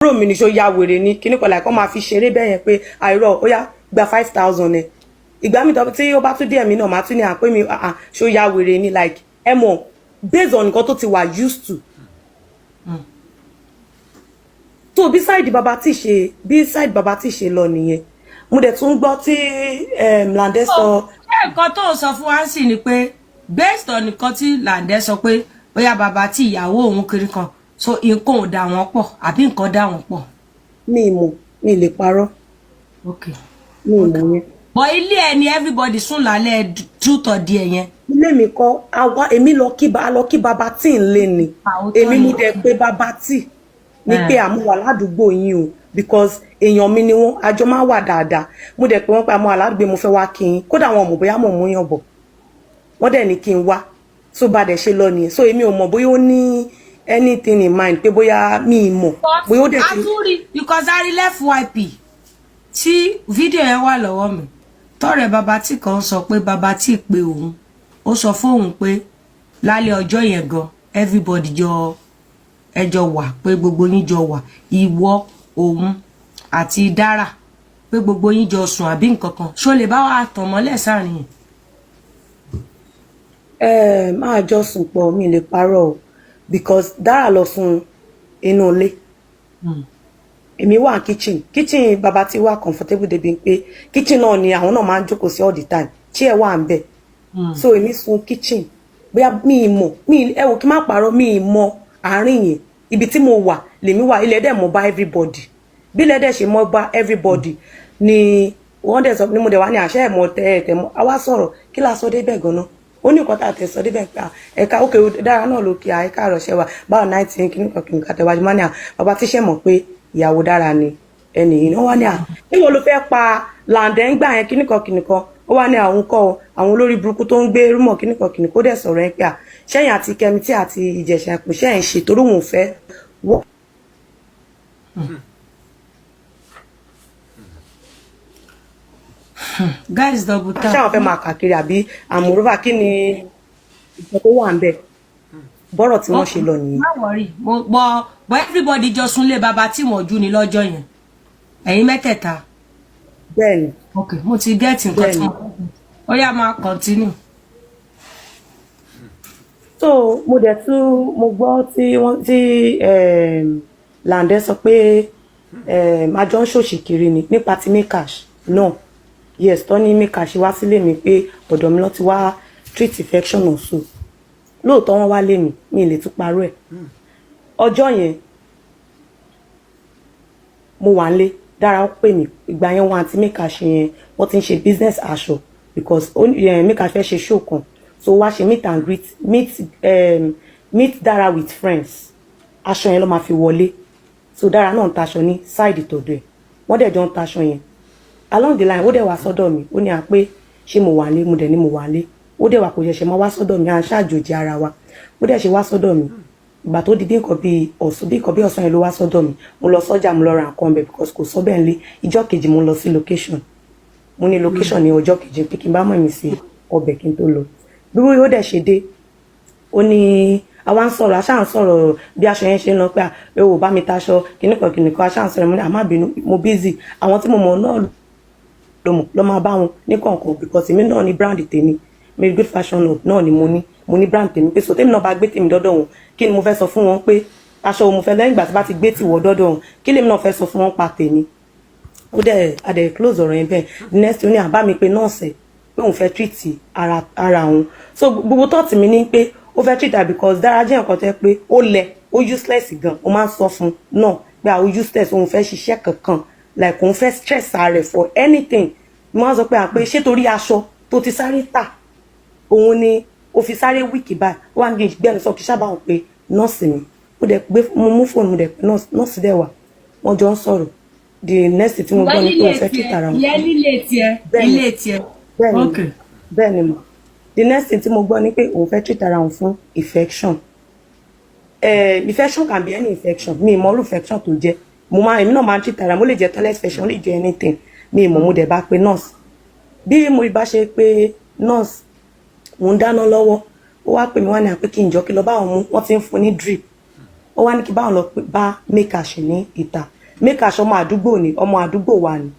bro mi ni ṣó ya wèrè ni kíní kan like ó máa fi ṣeré bẹ́ẹ̀ yẹn pé àìrọ̀ ó yá gba 5,000 ẹ̀ ìgbà mi tí ó bá tún díẹ̀ mi náà máa tún ní àpé mi ṣó ya wèrè ni like ẹ mọ̀ based on nǹkan tó ti wà used to. So beside baba tí ṣe lọ nìyẹn mo dẹ̀ tún gbọ́ tí Lande sọ. nǹkan tó sọ fún wa sì ni pé based on nǹkan tí Lande sọ pé bóyá baba tí ìyàwó òun kiri kan so nǹkan ò dà wọ́n pọ̀ àbí nǹkan dà wọ́n pọ̀. mi lè parọ́. Okay. mi mọ̀ yẹn. But ilé ẹni everybody sùn lálẹ́ truth or dare yẹn. Ilé mi kọ́ àwa èmi lọ kí baba tí ń lé ni èmi mú dẹ̀ pé baba tí ní pé àmúwà ládùúgbò yín o because èèyàn mi ni wọ́n àjọ máa wà dáadáa mo dẹ̀ pé wọ́n pé àmúwà ládùúgbò mo fẹ́ wá kí yín kódà wọn mọ̀ bóyá mọ̀ mú yàn bọ̀ wọ́n dẹ̀ ní kí n wá so bá dẹ̀ ṣe lọ nìyẹn so èmi ò mọ̀ bóyá ó ní anything in mind pé bóyá mi mọ̀ bóyá ó dẹ̀ ti. àtúrí because I rí FYP tí fídíò yẹn wà lọ́wọ́ mi tọ́rẹ̀ baba tí kan sọ pé baba tí pé òun ó sọ fóun pé lálẹ́ ọjọ́ yẹn gan everybody jọ ẹjọ́ wà pé gbogbo yín jọ wà ìwọ òun àti dára pé gbogbo yín jọ sùn àbí nǹkan kan ṣó lè bá wa tàn mọ́lẹ̀ sáàrin yẹn. Máa jọ sùn pọ̀ mi lè parọ́ o because dára lọ sùn inú ilé èmi wà kitchen baba tí wà comfortable débi pé kitchen náà ni àwọn náà máa ń jókòó sí all the time chair wà ń bẹ̀ so èmi sùn kitchen bóyá mi mọ̀ ẹ wò kí n má parọ́ mi mọ̀ àárín yẹn ibi tí mo wà lèmi wà ilẹ̀ dẹ̀ mọ̀ bá everybody bí ilẹ̀ dẹ̀ ṣe mọ̀ bá everybody ni wọ́n dẹ̀ sọ ní mo dẹ̀ wá ní àṣẹ ẹ̀mọ́ tẹ̀ mọ́ a wá sọ̀rọ̀ kí la sọ débẹ̀ gan-an ó ní nǹkan tá a tẹ̀ sọ débẹ̀ pé ẹ̀ka òkè dára náà ló kí ẹ̀ka àròṣẹ́ wa báwo 19 kìnnìkan tẹ̀wájú má ní bàbá tíṣẹ́ mọ̀ pé ìyàwó dára ni ẹni yìí náà wá ní níwọ̀n ló fẹ́ pa Lande ń gbà yẹn kìnnìkan ó wá ní àwọn kọ́ àwọn olórí burúkú tó ń gbé rúmọ̀ kìnnìkan ó dẹ̀ sọ̀rọ̀ yẹn pé ṣẹ́yìn àti Kẹ́mítì àti Ìjẹ̀ṣà kò ṣẹ́yìn ṣe torí òun fẹ́ wọ́. guys double tap. ṣáà wọn fẹ́ máa kàkiri àbí àmúrúfà kí ni ìjọ tó wà ń bẹ̀ bọ́rọ̀ tí wọ́n ṣe lọ nìyẹn. má wọrí bọ́ everybody jọ súnlé baba tí wọ́n jú ni lọ́jọ́ yẹn ẹ̀yin mẹ́tẹ̀ẹ̀ta. bẹ́ẹ̀ni. ok mo ti get nǹkan tí ó yá máa continue. so mo dẹ̀ tún mo gbọ́ tí Lande sọ pé àjọ ń ṣòṣì kiri ni nípa ti mekash náà yes tó ní mekash wá sílé mi pé ọ̀dọ̀ mi ló ti wá treat infection also lóòótọ́ wọ́n wá lé mi lè tún parọ́ ẹ̀ ọjọ́ yẹn mo wà nílé dára ó pè mí ìgbà yẹn wọn àti mekash yẹn wọ́n ti ń ṣe business aṣọ because mekash fẹ́ ṣe show kan so wá ṣe meet and greet meet Dara with friends aṣọ yẹn ló máa fi wọlé so Dara náà ń taṣọ ní side tọ̀dọ̀ ẹ̀ wọ́n dẹ̀ jọ ń taṣọ yẹn along the line ó dẹ̀ wá sọ́dọ̀ mi ó ní à pé ṣé mo wà lé mo dẹ̀ ní mo wà lé ó dẹ̀ wà kò ṣẹ̀ṣẹ̀ máa wá sọ́dọ̀ mi à ń ṣàjòjì ara wa ó dẹ̀ ṣe wá sọ́dọ̀ mi ìgbà tó di bí nǹkan bí ọ̀sán yẹn ló wá sọ́dọ̀ mi mo lọ sọ́jà mo lọ ra nǹkan bẹ̀ because kò sọ bẹ́ẹ̀ ń lé ìjọ́ kejì mo lọ sí location mo ní location ní ọjọ́ kejì pé kí n bá mọ̀ mi sí ọbẹ̀ kí n tó lọ bí wọ́n yóò dẹ̀ ṣe dé ó ní àwa ń sọ̀rọ̀ aṣáà ń sọ̀rọ̀ bí aṣọ yẹn ṣe ń lọ pé ẹ wò bá mi taṣọ kìnnìkan aṣáà ń sọ̀rọ̀ mo ní àmá bínú mo busy àwọn tí mo mọ̀ náà lọ máa bá wọn ní kọ̀ọ̀kan because èmi náà ní brand tèmi Mary Good Fashion Hub náà ni mo ní brand tèmi pé so tèmi náà bá gbé tèmi dọ́dọ̀ wọn kí ni mo fẹ́ sọ fún wọn pé aṣọ wo mo fẹ́ lẹ́yìn ìgbà tí bá ti gbé tìwọ́ dọ́dọ̀ wọn kí lèmi náà fẹ́ sọ fún wọn pa tèmi ó dẹ̀ adẹ̀ close ọ̀rọ̀ yẹn bẹ́ẹ̀ next ó ní àbá mi pé nọ́ọ̀sì pé òun fẹ́ treat ara òun so gbogbo tọ́ọ̀tì mi ní pé ó fẹ́ treat her because Dara jẹ́ nǹkan tẹ́ pé ó lẹ ó useless gan ó máa ń sọ fún náà pé àwọn useless òun fẹ́ ṣiṣẹ́ kankan like òun fẹ́ stress rẹ̀ for anything mo máa ń sọ pé àpé ṣé torí aṣọ tó ti sáré tà òun ni ó fi sáré wíìkì báyìí ó wà ní ìgbẹ́nu sọ kí sábà wọn pé nọ́ọ̀sì mi mo dẹ̀ gbé mo mú fóònù mo dẹ̀ pé nọ́ọ̀sì dẹ̀ wà wọ́n jọ ń sọ̀rọ̀ the next tí mo gbọ́ ni pé òun fẹ́ treat ara wọn. ìyẹn ilé tiẹ̀ bẹ́ẹ̀ ni mo the next thing tí mo gbọ́ ni pé òun fẹ́ treat ara òun fún infection infection can be any infection mi ìmọ̀ orú infection tó jẹ́ èmi náà máa ń treat ara mo lè jẹ́ toilet infection ó lè jẹ́ anything mi ìmọ̀ mo dẹ̀ bá pé nurse bí mo bá ṣe pé nurse mo ń dáná lọ́wọ́ ó wá pè mí wá ní àpé kí n jọ kí lọ bá òun mú wọ́n ti ń fún ní drip ó wá ní kí báwọn lọ bá Mekash ní ìta. Mekash ọmọ àdúgbò ni, ọmọ àdúgbò wa ni.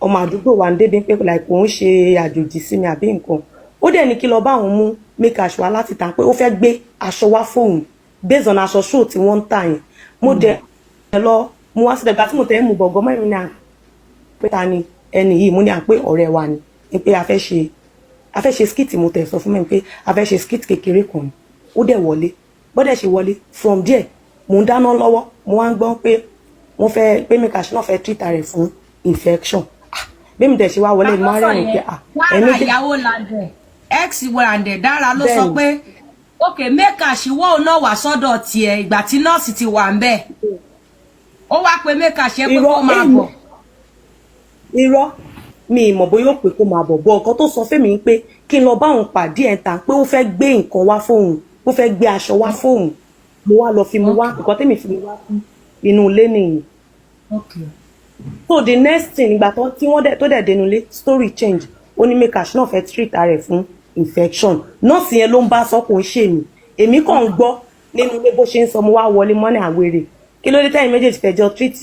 Ọmọ àdúgbò wa ní débi pé like òun ṣe àjòjì sí mi àbí nǹkan. Ó dẹ̀ ní kí lọ bá òun mú Mekash wá láti tà pé ó fẹ́ gbé aṣọ wá fóun based on aṣọ show tí wọ́n ń tà yẹn. Mo dẹ̀ lọ mo wá sílẹ̀ gbà tí mo tẹ̀ mú bọ̀gọ́ mẹ́rin ní à pé ta ni ẹni yìí mo ní à pé ọ̀rẹ́ wa ni pé a fẹ́ ṣe skit mo tẹ̀ sọ fún mi pé a fẹ́ ṣe skit kékeré kan ni. Ó dẹ̀ wọlé bọ́dẹ̀ ṣe wọlé from there mo ń dáná lọ́wọ́ mo wá ń gbọ́ pé wọ́n fẹ́ pé Mekash náà fẹ́ treat rẹ̀ fún infection. Bí mi dẹ̀ ṣe wá wọlé mo rẹ̀ ní pé ẹni Iyawo Lande ex Lande dára ló sọ pé okay Mekash wọ́n náà wà sọ́dọ̀ tiẹ̀ ìgbà tí nọ́ọ̀sì ti wà ń bẹ̀ ó wá pé Mekash pé kó máa bọ̀. Irọ́ mi ìmọ̀ bóyá ó pé kó máa bọ̀ bọ́ nǹkan tó sọ fẹ́mi pé kí n lọ bá òun pàdé ẹ̀ ta pé ó fẹ́ gbé nǹkan wá fóun ó fẹ́ gbé aṣọ wá fóun mo wá lọ fi mu wá nǹkan tẹ́mi fi mu wá fún inú ilé nìyí. So the next thing ìgbà tí wọ́n tó dẹ̀ dénú ilé story change ó ní Mekash náà fẹ́ treat ara ẹ̀ fún infection nọ́ọ̀sì yẹn ló ń bá sọ kò ń ṣe mí èmi kàn ń gbọ́ nínú ilé bó ṣe ń sọ mo wá wọlé mọ́nà àwèrè kí ló dé tẹ́yìn méjèèjì fẹ́ jọ treat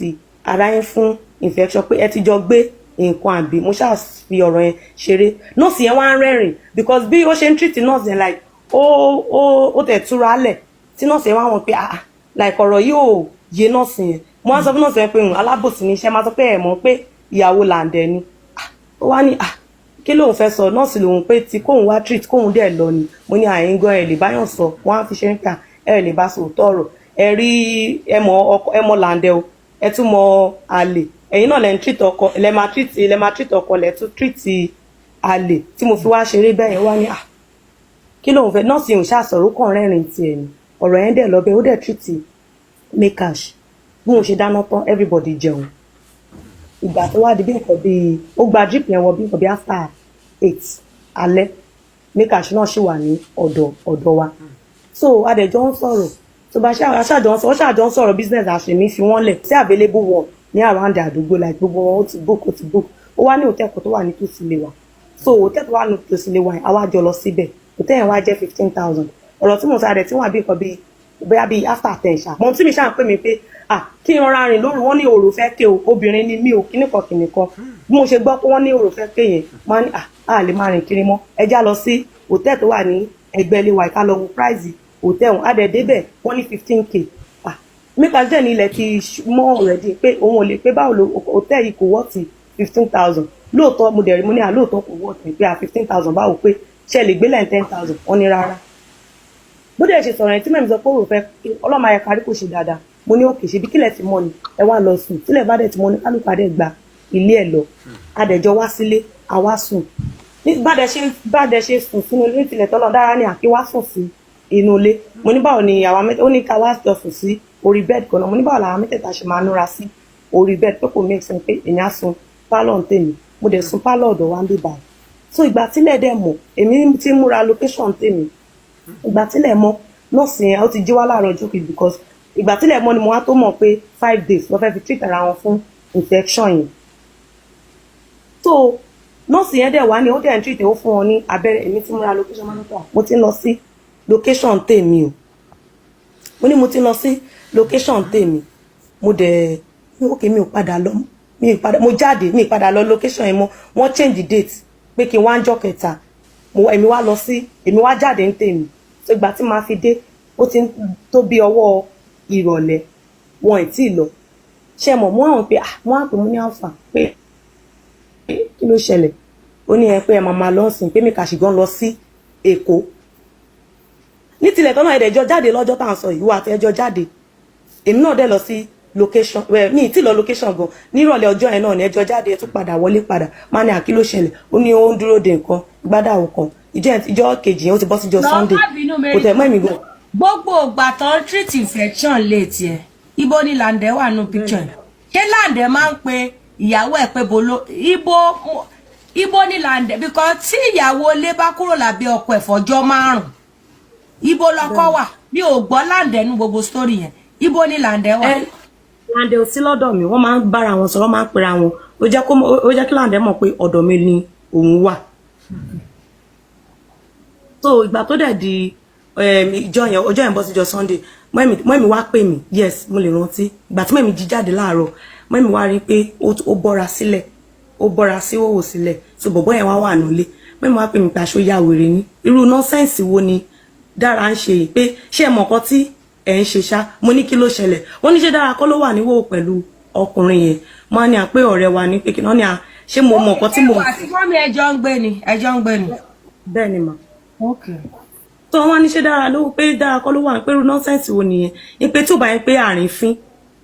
ara yẹn fún infection pé ẹ ti jọ gbé nǹkan àbí mo ṣáà fi ọ̀rọ̀ yẹn ṣeré nọ́ọ̀sì yẹn wá ń rẹ́rìn because bí ó ṣe ń treat nọ́ọ̀sì yẹn like ó tẹ̀ túra lẹ̀ tí nọ́ọ̀sì yẹn wá wọn pé like ọ̀rọ̀ yìí ò yé nọ́ọ̀sì yẹn mo wá sọ fún nọ́ọ̀sì yẹn pé alábòsí ni iṣẹ́ máa sọ pé ẹ̀ mọ̀ pé Iyawo Lande ni ó wá ní kí lóun fẹ́ sọ nọ́ọ̀sì lòun pé tí kóun wá treat kóun dẹ̀ lọ ni mo ní àyíngọ́ ẹ̀ lè báyọ̀ sọ wọ́n á fi ṣe ń kà ẹ̀ lè bá sòótọ́ ọ̀rọ̀ ẹ̀ rí ẹmọ Lande o ẹ tún mọ àlè ẹ̀yin náà lẹ ń treat ọkọ lẹ máa treat ọkọ lẹ tún treat àlè tí mo fi wá ṣeré bẹ́ẹ̀ yẹn wá ní kí lóun fẹ́ nọ́ọ̀sì òun ṣàṣọ̀rọ̀ kàn rẹ́rìn tiẹ̀ ni ọ̀rọ̀ yẹn dẹ̀ lọ bẹ́ẹ̀ ó dẹ̀ treat Mekash bí mo ṣe dáná tán everybody jẹun ìgbà tó wá di bí nǹkan bíi ó gba drip yẹn wọ bí nǹkan bíi after 8 alẹ́ Mekash náà ṣì wà ní ọ̀dọ̀ wa so adẹ̀jọ́ ń sọ̀rọ̀ tó bá ṣàjọ ń sọ̀rọ̀ business àṣemí fi wọ́n lẹ̀ sí available one ní around àdúgbò like gbogbo wọn ó ti book ó wá ní hòtẹ́ẹ̀lì kan tó wà ní tòsí ilé wa so hòtẹ́ẹ̀lì tó wà ní tòsí ilé wa yẹn àwa jọ lọ síbẹ̀ hòtẹ́ẹ̀lì yẹn wá jẹ́ 15,000 ọ̀rọ̀ tí mo sáré tí wọ́n àbí nǹkan bíi bóyá bíi after 10 ṣá mọ tí mi ṣáà ń pè mí pé kí n rọra rìn lóru wọ́n ní òrò fẹ́ ké o obìnrin ni mí o kíníkan bí mo ṣe gbọ́ pé wọ́n ní òrò fẹ́ ké yẹn máa ní lè máa rìn kiri mọ́ ẹ já lọ sí hòtẹ́ẹ̀lì tó wà ní ẹgbẹ́ ilé wa ìka lọ wo price hòtẹ́ẹ̀lì adẹ̀dẹ́bẹ̀ wọ́n ní 15K Mekash dẹ̀ ní ilẹ̀ ti mọ́ already pé òun ò lè pé báwo lo hòtẹ́ẹ̀lì kò wọ́ọ̀tì 15,000 lóòótọ́ mo dẹ̀ rí mo ní lóòótọ́ kò wọ́ọ̀tì pé 15,000 báwo pé ṣe lè gbé lẹ́yìn 10,000 wọ́n ní rárá bó dẹ̀ ṣe sọ̀rọ̀ yẹn tí mẹ́rin sọ pé òun fẹ́ ọlọ́mọ ayẹ kárí kò ṣe dáadáa mo ní òkè ṣe bí kílẹ̀ ti mọ́ ni ẹ wá lọ sùn tílẹ̀ bá dẹ̀ ti mọ́ ni kálukú adẹ̀ gba ilé ẹ̀ lọ adẹ̀jọ wá sílé àwa sùn bá dẹ̀ ṣe sùn sínú ilé tilẹ̀ tọ́lọ́ dára ní àkí wá sùn sí inú ilé mo ní báwo ni àwa mẹ́tẹ̀ẹ̀ta ó ní ká wá jọ sùn sí orí bẹ́ẹ̀dì kan náà mo ní báwo làwọn mẹ́tẹ̀ẹ̀ta ṣe máa núra sí orí bẹ́ẹ̀dì pé kò make sense pé èèyàn sùn pálọ̀ ń tèmi mo dẹ̀ sùn pálọ̀ ọ̀dọ̀ wa ń bí báyìí so ìgbà tílẹ̀ dẹ̀ mọ̀ èmi ti múra location tèmi ìgbà tílẹ̀ mọ̀ nọ́ọ̀sì yẹn ó ti jí wá láàárọ̀ ọjọ́ kejì because ìgbà tílẹ̀ mọ̀ ni mo wá tó mọ̀ pé 5 days lọ́ fẹ́ fi treat ara wọn fún infection yẹn so nọ́ọ̀sì yẹn dẹ̀ wá ní ó dẹ̀ ń treat ó fún wọn ní abẹ́rẹ́ èmi ti múra location monitor mo ti ń lọ sí location tèmi o mo ní mo ti lọ sí location tèmi mo dẹ̀ okay mi ò padà lọ mo jáde mi padà lọ location yẹn mọ́ wọ́n change date pé kí n wá ńjọ́ kẹta èmi wá jáde ń tèmi so ìgbà tí màá fi dé ó ti tó bí ọwọ́ ìrọ̀lẹ́ wọn ì tí ì lọ ṣe mọ̀ mọ́ àwọn pé wọ́n á pè mú ní àǹfà pé kí ló ṣẹlẹ̀ ó ní ẹ pé ẹ máa lọ sìn pé Mekash gan lọ sí Èkó ní tilẹ̀ tọ́nà ẹ̀dẹ̀jọ jáde lọ́jọ́ tá à ń sọ ìwọ àti ẹjọ́ jáde èmi náà dẹ̀ lọ sí location mi ì tí lọ location gan nírọ̀lẹ́ ọjọ́ yẹn náà ní ẹjọ́ jáde ẹ tún padà wọlé padà máa ní àkí ló ṣẹlẹ̀ ó ní ó ń dúró de nǹkan gbádàwó kan ìjọ kejì yẹn ó ti bọ́ síjọ́ Sunday kò tẹ̀ mọ́ èmi gan. gbogbo ìgbà tó ń treat infection lè tiẹ̀ ibo ni Lande wà nù picture ṣé Lande máa ń pe ìyàwó ẹ̀ pé bolo ibo ni Lande because tí ìyàwó ilé bá kúrò lábẹ́ ọkọ ẹ̀ fọjọ́ 5 ibo lọkọ wà bí ò gbọ́ Lande nù gbogbo story yẹn ibo ni Lande wà. Lande ò sí lọ́dọ̀ mi wọ́n máa ń bára wọn sọ̀rọ̀ máa ń pera wọn ó jẹ́ kí Lande mọ̀ pé ọ̀dọ̀ mi ni òun wà. so ìgbà tó dẹ̀ di ọjọ́ yẹn bọ́ síjọ́ Sunday mọ́mì wá pè mí yes mo lè rántí ìgbà tí mọ́mì jí jáde láàárọ̀ mọ́mì wá rí pé ó bọ́ra sílẹ̀ ó bọ́ra sí òwò sílẹ̀ so bọ̀bọ́ yẹn wá wà nílé mọ́mì wá pè mí pé aṣọ ya wèrè ni irú nọ́sẹ̀nsì wo ni Dára ń ṣe yìí pé ṣé ẹ mọ̀ nǹkan tí ẹ̀ ń ṣe ṣá mo ní kí ló ṣẹlẹ̀ wọ́n ní ṣé Dára kọ́ ló wà níwò pẹ̀lú ọkùnrin yẹn mo ní à pé ọ̀rẹ́ wa ní pé kí náà ní à ṣé mo mọ̀ nǹkan tí mo. àti mọ́mì ẹjọ́ ń gbé ni bẹ́ẹ̀ ni mà. okay. tó wọ́n ní ṣé Dára ló pé Dára kọ́ ló wà pé irú nọ́sẹ̀nsì wo nìyẹn ní pé tí ò bá yẹn pé àrífín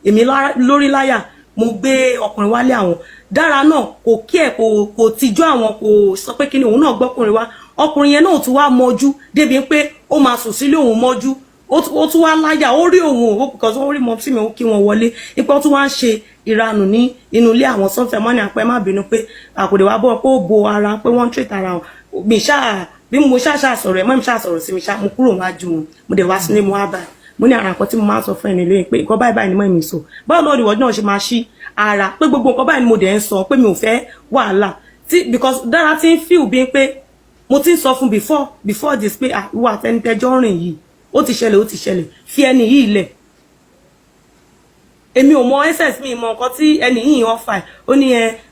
èmi lórí láyà mo gbé ọkùnrin wálé àwọn Dára náà kò kí ẹ̀ kò tijú àwọn kò sọ pé kíni òun náà gbọ́kùnrin wá ọkùnrin yẹn náà tún wá mọ́jú débi pé ó máa sùn sílé òun mọ́jú ó tún wá láyà ó rí òun ó because ó rí mọ́ sí mi ó kí wọn wọlé ipò tún wá ń ṣe ìranù ní inú ilé àwọn sọ́fẹ̀ mọ́ni àpẹ má bínú pé àkòdè wá bọ́ pé ó bo ara pé wọ́n ń treat ara wọn mi ṣáà bí mo ṣáà sọ̀rọ̀ ẹ̀ mọ́ mi ṣáà sọ̀rọ̀ sí mi ṣáà mo kúrò wájú wọn mo dẹ̀ wá sílé mo wá báyìí mo ní ara nǹkan tí mo máa ń sọ fún ẹni lóyìn pé nǹkan báyìí ni mọ́ mi sọ báwo lọ́ọ̀dì wọ́n náà ṣe máa ṣí ara pé gbogbo nǹkan báyìí ni mo dẹ̀ ń sọ pé mi ò fẹ́ wàhálà because Dára ti ń feel bí pé mo ti ń sọ fún before this pé ìwà àtẹnitẹjọ́ rìn yìí ó ti ṣẹlẹ̀ fi ẹni yìí lẹ̀ èmi ò mọ ss mi mọ nǹkan tí ẹni yìí offer ó ní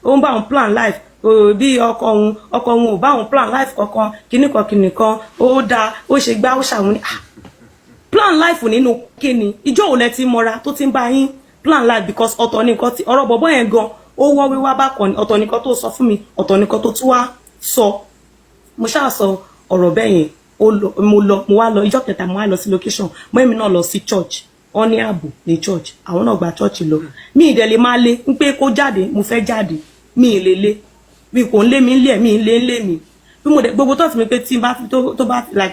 ó ń bá òun plan life bí ọkọ òun ò bá òun plan life kankan kìnnìkan ó dáa ó ṣe gbá ó ṣàwọn ní plan life nínú kíni ìjọ òun lẹ ti mọra tó ti ń bá yín plan life because ọ̀tọ̀ nìkan tí ọ̀rọ̀ bọ̀bọ̀ yẹn gan ó wọ́n wíwá bákan ọ̀tọ̀ nìkan tó sọ fún mi ọ̀tọ̀ nìkan tó tún wá sọ mo ṣáà sọ ọ̀rọ̀ bẹ́ẹ̀ yẹn mo wá lọ ìjọ́ kẹta mo wá lọ sí location mo èmi náà lọ sí church wọ́n ní ààbò ní church àwọn náà gba church lọ mi ìdẹ̀ lè máa lé ń pé kó jáde mo fẹ́ jáde mi ì lè lé mi kò ń lé mi ń lé mi ń lé mi bí mo dẹ̀ gbogbo tó ti mi pé tí bá tó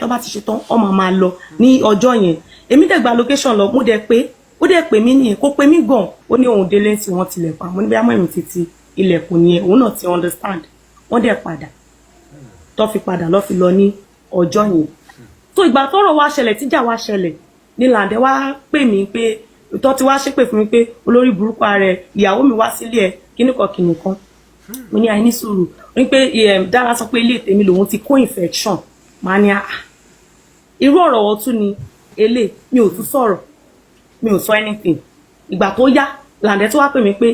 bá ti ṣe tán ọmọ máa lọ ní ọjọ́ yẹn èmi dẹ̀ gba location lọ mo dẹ̀ pé ó dẹ̀ pè mí nìyẹn kó pè mí gan ó ní òun délé tí wọ́n tilẹ̀kùn àmọ́ níbi àmọ́ èmi ti ilẹ̀kùn nìyẹn òun náà ti understand wọ́n dẹ̀ padà tó fi padà lọ fi lọ ní ọjọ́ yẹn tó ìgbà tọ́rọ̀ wá ṣẹlẹ̀ tíjà wá ṣẹlẹ̀ ní Lande wá pè mí pé tó ti wá ṣépè fún mi pé olórí burúkú ààrẹ ìyàwó mi wá sílé ẹ kíníkan mo ní àìní sùúrù ní pé Dára sọ pé ilé tèmi lòun ti kó infection máa ní irú ọ̀rọ̀ wọn tún ni elé mi ò tún sọ̀rọ̀ mi ò sọ anything ìgbà tó yá Lande tó wá pè mí pé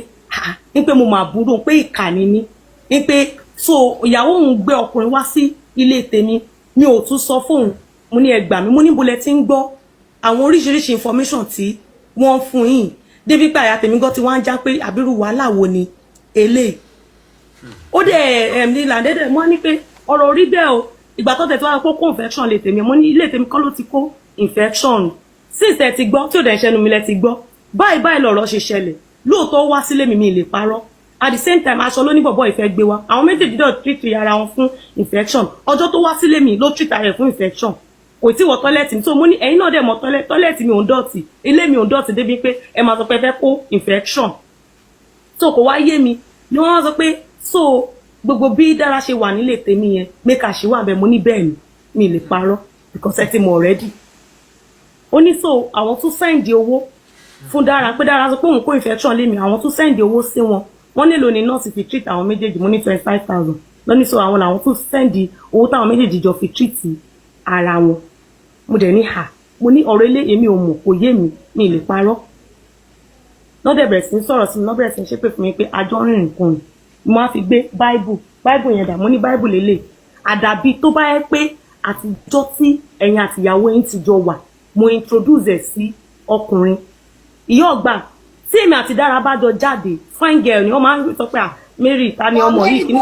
ní pé mo máa burú pé ìkà ni mí ní pé so ìyàwó òun gbé ọkùnrin wá sí ilé tèmi mi ò tún sọ fóun mo ní ẹ gbà mí mo ní bolẹ tí ń gbọ́ àwọn oríṣiríṣi information tí wọ́n fún yín débi pé àyà tèmi gan ti wá ń já pé àbírú wàhálà wo ni eléyìí ó dẹ̀ ní Lande dẹ̀ mo ní pé ọ̀rọ̀ orí bẹ́ẹ̀ o ìgbà tó tẹ̀ tó wá kó infection lè tèmi mo ní ilé tèmi kọ́ ló ti kó infection since ẹ ti gbọ́ tí ò dẹ̀ ṣẹnu mi lẹ ti gbọ́ báyìí lọ̀rọ̀ ṣe ṣẹlẹ̀ lóòótọ́ wá sílé mi lè parọ́ at the same time aṣọ ló ní bọ̀bọ̀ ìfẹ́ gbé wa àwọn méjèèjì dọ̀ treat ara wọn fún infection ọjọ́ tó wá sílé mi ló treat ara ẹ̀ fún infection kò tí wọ tọ́lẹ̀tì tó mo ní ẹ̀yin náà dẹ̀ mọ̀ tọ́lẹ̀tì mi ò ń dọ̀tí ilé mi ò ń dọ̀tí débi pé ẹ máa sọ pé ẹ fẹ́ kó infection so kò wá yé mi ni wọ́n sọ pé so gbogbo bí Dára ṣe wà nílé tèmi yẹn make ṣì wà bẹ́ẹ̀ mo ní bẹ́ẹ̀ ni mi lè parọ́ because ẹ ti mọ̀ already ó ní so àwọn tún send owó fún Dára pé Dára sọ pé òun kó infection lé mi àwọn tún send owó sí wọn wọ́n nílò ní nọ́ọ̀sì fi treat àwọn méjèèjì mo ní 25,000 lọ́ní so àwọn làwọn tún send owó táwọn méjèèjì jọ fi treat ara wọn mo dẹ̀ ní mo ní ọ̀rọ̀ ilé èmi ò mọ̀ kò yé mi lè parọ́ lọ́dẹ̀ bẹ̀rẹ̀ sí sọ̀rọ̀ sí mi lọ́dẹ̀ bẹ̀rẹ̀ sí ṣépè fún mi pé àjọ rìn nǹkan ni mo á fi gbé bible yẹn dà mo ní bible lélẹ̀ àdàbí tó bá yẹ pé àtijọ́ tí ẹ̀yin àtìyàwó yín ti jọ wà mo introduce ẹ̀ sí ọkùnrin ìyá ọgbà tí èmi àti Dára bá jọ jáde fine girl ni wọ́n máa ń sọ pé Mary ta ni ọmọ yìí kí ni.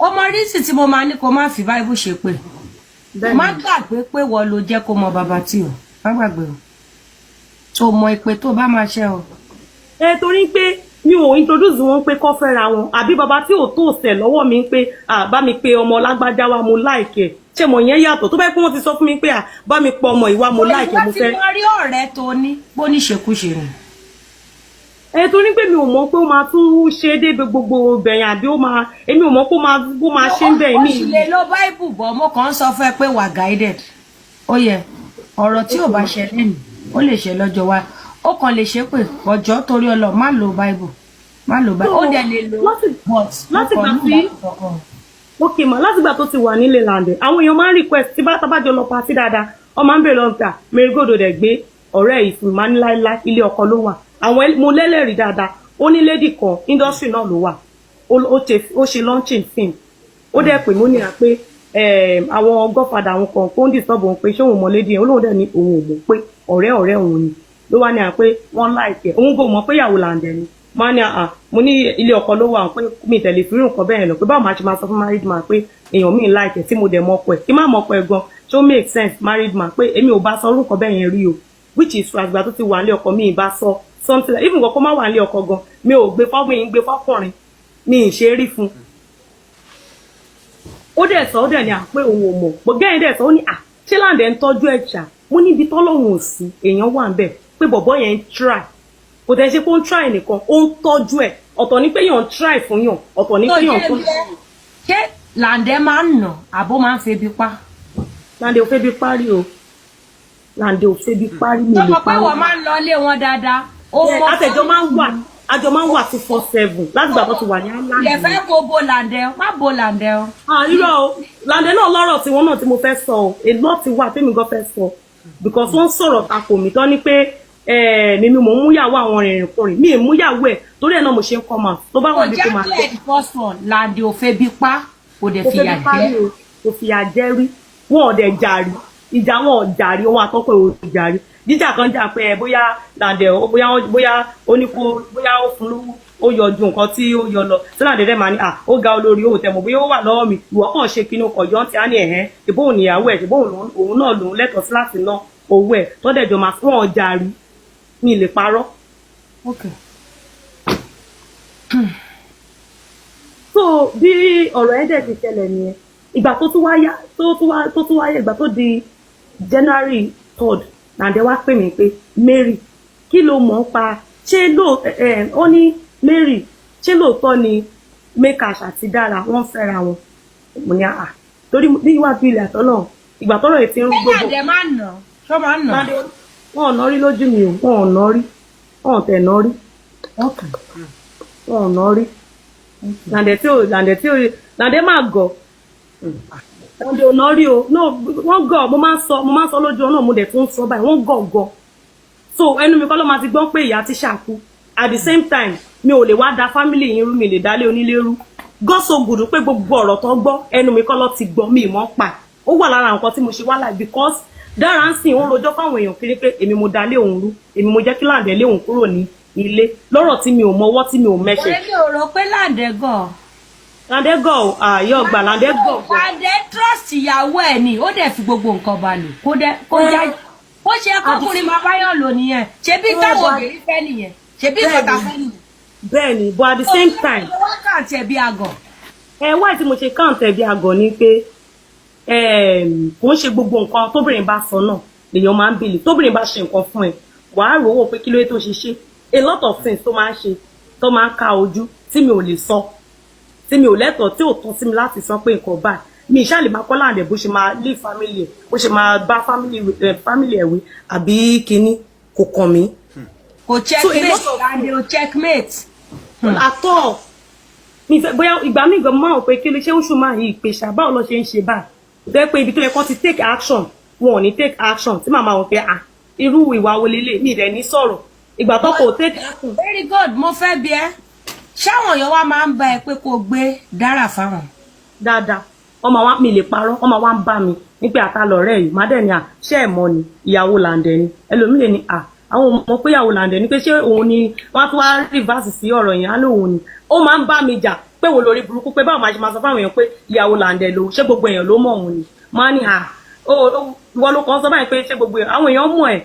ọmọ rísì tí mo máa ní kó má fi bible ṣe pé má gbàgbé pé wọ́n ló jẹ́ kó mọ bàbá tí o má gbàgbé o tó mọ ìpè tó bá máa ṣe o. Torí pé mi ò introduce wọn pé kọ́ fẹ́ra wọn àbí bàbá tí ò tó ṣẹ̀ lọ́wọ́ mi pé bá mi pe ọmọ lágbájá wa mo like ṣé mo yẹn yàtọ̀ tó bá yẹ pé wọ́n ti sọ fún mi pé bá mi pọ ọmọ ìwà mo like mo fẹ́. ìwà tí mo rí ọ̀rẹ́ tó ní bó ní ṣekúṣe rẹ̀. Torí pé mi ò mọ̀ pé ó máa tún ṣe déédéé gbogbo bẹ̀yìn àbí ó máa èmi ò mọ̀ pé ó máa ṣe ń bẹ̀ mí. ó sì lè lo bible bọ̀ mo kàn ń sọ fún ẹ pé wà guided ó yẹ ọ̀rọ̀ tí ò bá ṣẹlẹ̀ ní ó lè ṣe lọ́jọ́ wa ó kàn lè ṣe pé ọjọ́ torí ọlọ́ má lo bible ó dẹ̀ lè lo láti gbà tí okay ma láti gbà tó ti wà nílé Lande àwọn èèyàn máa ń request tí bá tabájọ lọ party dáadáa ọ máa ń bèèrè lọ́gbà merigodo dẹ̀ gbé ọ̀rẹ́ yìí fún mi láíláí ilé ọkọ ló wà àwọn mo lẹ́lẹ́rìí dáadáa ó ní lady kan industry náà ló wà ó ṣe launching film ó dẹ̀ pè mí ó ní à pé àwọn godfather àwọn kan kó ń disturb òun pé ṣé òun mọ lady yẹn olóhùn dẹ̀ ní òun ò mọ̀ pé ọ̀rẹ́ òun ni ló wá ní à pé wọ́n láìpẹ́ òun kò mọ̀ pé Ìyàwó Lande ni máa ní mo ní ilé ọkọ ló wà pé mi tẹ̀lé fi rí nǹkan bẹ́ẹ̀ lọ pé báwo máa ṣe máa sọ fún married man pé èèyàn mi láìpẹ́ tí mo dẹ̀ mọ̀ ọkọ ẹ̀ kí má mọ̀ ọkọ ẹ̀ gan ṣó make sense married man pé èmi ò bá sọ orúkọ bẹ́ẹ̀ yẹn rí o which is àgbà tó ti wà nílé ọkọ mi ì bá sọ something like even kọ́kọ́ má wà nílé ọkọ gan mi ò gbé fọ́kùnrin mi ì ṣe rí fún ó dẹ̀ sọ ó dẹ̀ ní à pé òun ò mọ̀ pé gẹ́yìn dẹ̀ sọ ó ní à ṣé Lande ń tọ́jú ẹ̀ ṣá mo níbi tọ́lọ́run ò sí èèyàn wà ń bẹ̀ pé bọ̀bọ́ yẹn ń try kò tẹ̀ ṣe pé ó ń try nìkan ó ń tọ́jú ẹ̀ ọ̀tọ̀ ní pé yàn ń try fún yàn ọ̀tọ̀ ní pé yàn ń tọ́jú. ṣé Lande máa ń nà àbó máa ń febi pa. Lande ò febi parí o Lande ò febi parí mi lè parí. tọmọ pé wọn máa ń lọ ilé wọn dáadáa. àtẹ̀jọ́ máa ń wà àjọ máa ń wà 247 láti gbà tó ti wà ní Lande. ilẹ̀ fẹ́ kó bo Lande má bo Lande o. irọ́ o Lande náà lọ́rọ̀ tí wọ́n náà tí mo fẹ́ sọ o èlò ti wà tèmi gan fẹ́ sọ because wọ́n sọ̀rọ̀ takò mí tán ni pé mímí mò ń múyàwó àwọn ìrìnkùnrin mi ì múyàwó ẹ̀ torí ẹ̀ náà mo ṣe ń kọ́mà tó bá wà ní kó máa tẹ̀. ọjà first one Lande ò febi pa kò dẹ̀ fìyà jẹ. kò fìyà jẹ rí wọn ò dẹ̀ jàrí ìjà wọn ò jàrí wọn àtọ́kọ̀ ò jàrí jíjà kan jà pé bóyá Lande bóyá ó ní kó bóyá ó fún lówó ó yọ ju nǹkan tí ó yọ lọ tí Lande dẹ̀ máa ní ó ga olórí ó tẹ̀mọ̀ bóyá ó wà lọ́wọ́ mi ìwọ kàn ṣe kinú kọ̀yọ́ tí a ní ẹ̀hẹ́n ìbóhùn níyàwó ẹ̀ ìbóhùn òun náà lòun lẹ́tọ̀ọ́ sí láti ná owó ẹ̀ tọ́dẹ̀jọ máa fún ọ̀ jàrí mi lè parọ́. Okay. so bí ọ̀rọ̀ ẹ̀ dẹ̀ ti ṣẹlẹ̀ nìyẹn ìgbà tó tún wáyé ìgbà tó di January 3rd Lande wá pè mí pé Mary kí ló mọ̀ ń pa ṣé ó ní Mary ṣé lóòótọ́ ni Mekash àti Dara wọ́n fẹ́ra wọn mo ní torí níwájú ilẹ̀ àtọ́ náà ìgbà tọ́rọ̀ ètí ń gbogbo. Lande máa ń nà ṣó máa ń nà. wọn ò ná rí lójú mi o wọn ò ná rí wọn ò tẹ̀ ná rí wọn ò ná rí Lande máa gọ̀ Lande ò ná rí o no wọ́n gọ̀ mo máa ń sọ lójú ọ̀nà mo dẹ̀ tún sọ báyìí wọ́n gọ̀ so ẹnu mi kọ́ ló máa ti gbọ́ pé ìyá ti ṣàkú at the same time mi ò lè wá da family yín rú mi lè dálé onílé rú God so good pé gbogbo ọ̀rọ̀ tó gbọ́ ẹnu mi kọ́ ló ti gbọ́ mi ìmọ̀ pa ó wà lára nǹkan tí mo ṣe wá láì because Dara ń sìn òun lójọ́ fáwọn èèyàn kiri pé èmi mo dalé òun rú èmi mo jẹ́ kí Lande lé òun kúrò ní ilé lọ́rọ̀ tí mi ò mọwọ́ tí mi ò mẹ́ṣẹ̀. èmi ò rò pé Lande gọ̀. Lande gọ̀ ààyè ọgbà Lande gọ̀. Lande trust ìyàwó ẹ̀ ni ó dẹ̀ fi gbogbo nǹkan bá lò kó já ó ṣe kọkùnrin máa bá yàn lò nìyẹn ṣebí táwọn obìnrin fẹ́ nìyẹn ṣebí kọta fẹ́ nìyẹn. bẹ́ẹ̀ni but at the same time. wọ́n kàǹtì ẹ̀bí àgọ̀. wáyé tí mo ṣe kàǹtì ẹ̀bí àgọ̀ ni pé kò ń ṣe gbogbo nǹkan tóbìnrin bá sọ náà lèèyàn máa ń bèlè tóbìnrin bá ṣe nǹkan fún ẹ wàá rò ó pé kí ló yẹ tó ṣe ṣe a lot of things tó máa ń ṣe tó máa ń ká ojú tí mi ò lè sọ tí mi ò lẹ́tọ̀ọ́ tí ò tọ́ sí mi láti sọ pé nǹkan báyìí mi ìṣá lè máa kọ́ Lande bó ṣe máa lé family ẹ̀ bó ṣe máa bá family ẹ̀ wí àbí kinní kò kàn mí. kò checkmate Lande ò checkmate. àtọ̀ mi fẹ́ bóyá ìgbà mi gan máa ń pé kí ló ṣe ń ṣùgbọ́n máa yí ìpè ṣàbáwò lọ ṣe ń ṣe báyìí bẹ́ẹ̀ pé ibi tó yẹ kó ti take action wọn ò ní take action tí màmá wọn pé irú ìwà wo lélẹ̀ mi rẹ̀ ní sọ̀rọ̀ ìgbà tó kò take action. very good mo fẹ́ bi ẹ́ ṣáwọn èèyàn wa máa ń bá ẹ pé kó gbé Dara fáwọn. dáadáa ọmọ wa mi lè parọ́ ọmọ wa ń bá mi nígbà àtàlọ́rẹ́ yìí má dẹ̀ ni ṣé ẹ̀ mọ́ ni Ìyàwó Lande ni ẹlòmíì ni àwọn ọmọ pé Ìyàwó Lande ni pé ṣé òun ni wọ́n tún wá reverse sí ọ̀rọ̀ yẹn á lóun ni ó máa ń bá mi jà pé wo lórí burúkú pé báwo máa ṣe máa sọ fáwọn èèyàn pé Ìyàwó Lande ló ṣé gbogbo èèyàn ló mọ̀ òun ni máa ní ìwọ ló kàn sọ báyìí pé ṣé gbogbo àwọn èèyàn mọ̀ ẹ̀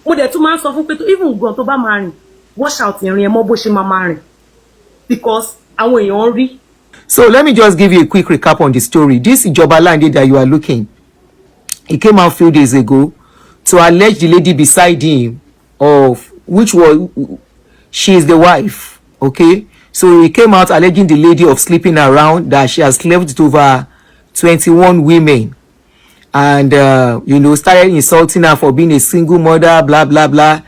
mo dẹ̀ tún máa ń sọ fún pé even gan tó bá máa rìn wash out ìrìn ẹ̀ mọ́ bó ṣe máa rìn because àwọn èèyàn rí. So let me just give you a quick recap on the story. This Iyawo Lande that you are looking, he came out a few days ago to allege the lady beside him of which was she is the wife. Okay, so he came out alleging the lady of sleeping around, that she has slept with over 21 women, and started insulting her for being a single mother, blah blah blah,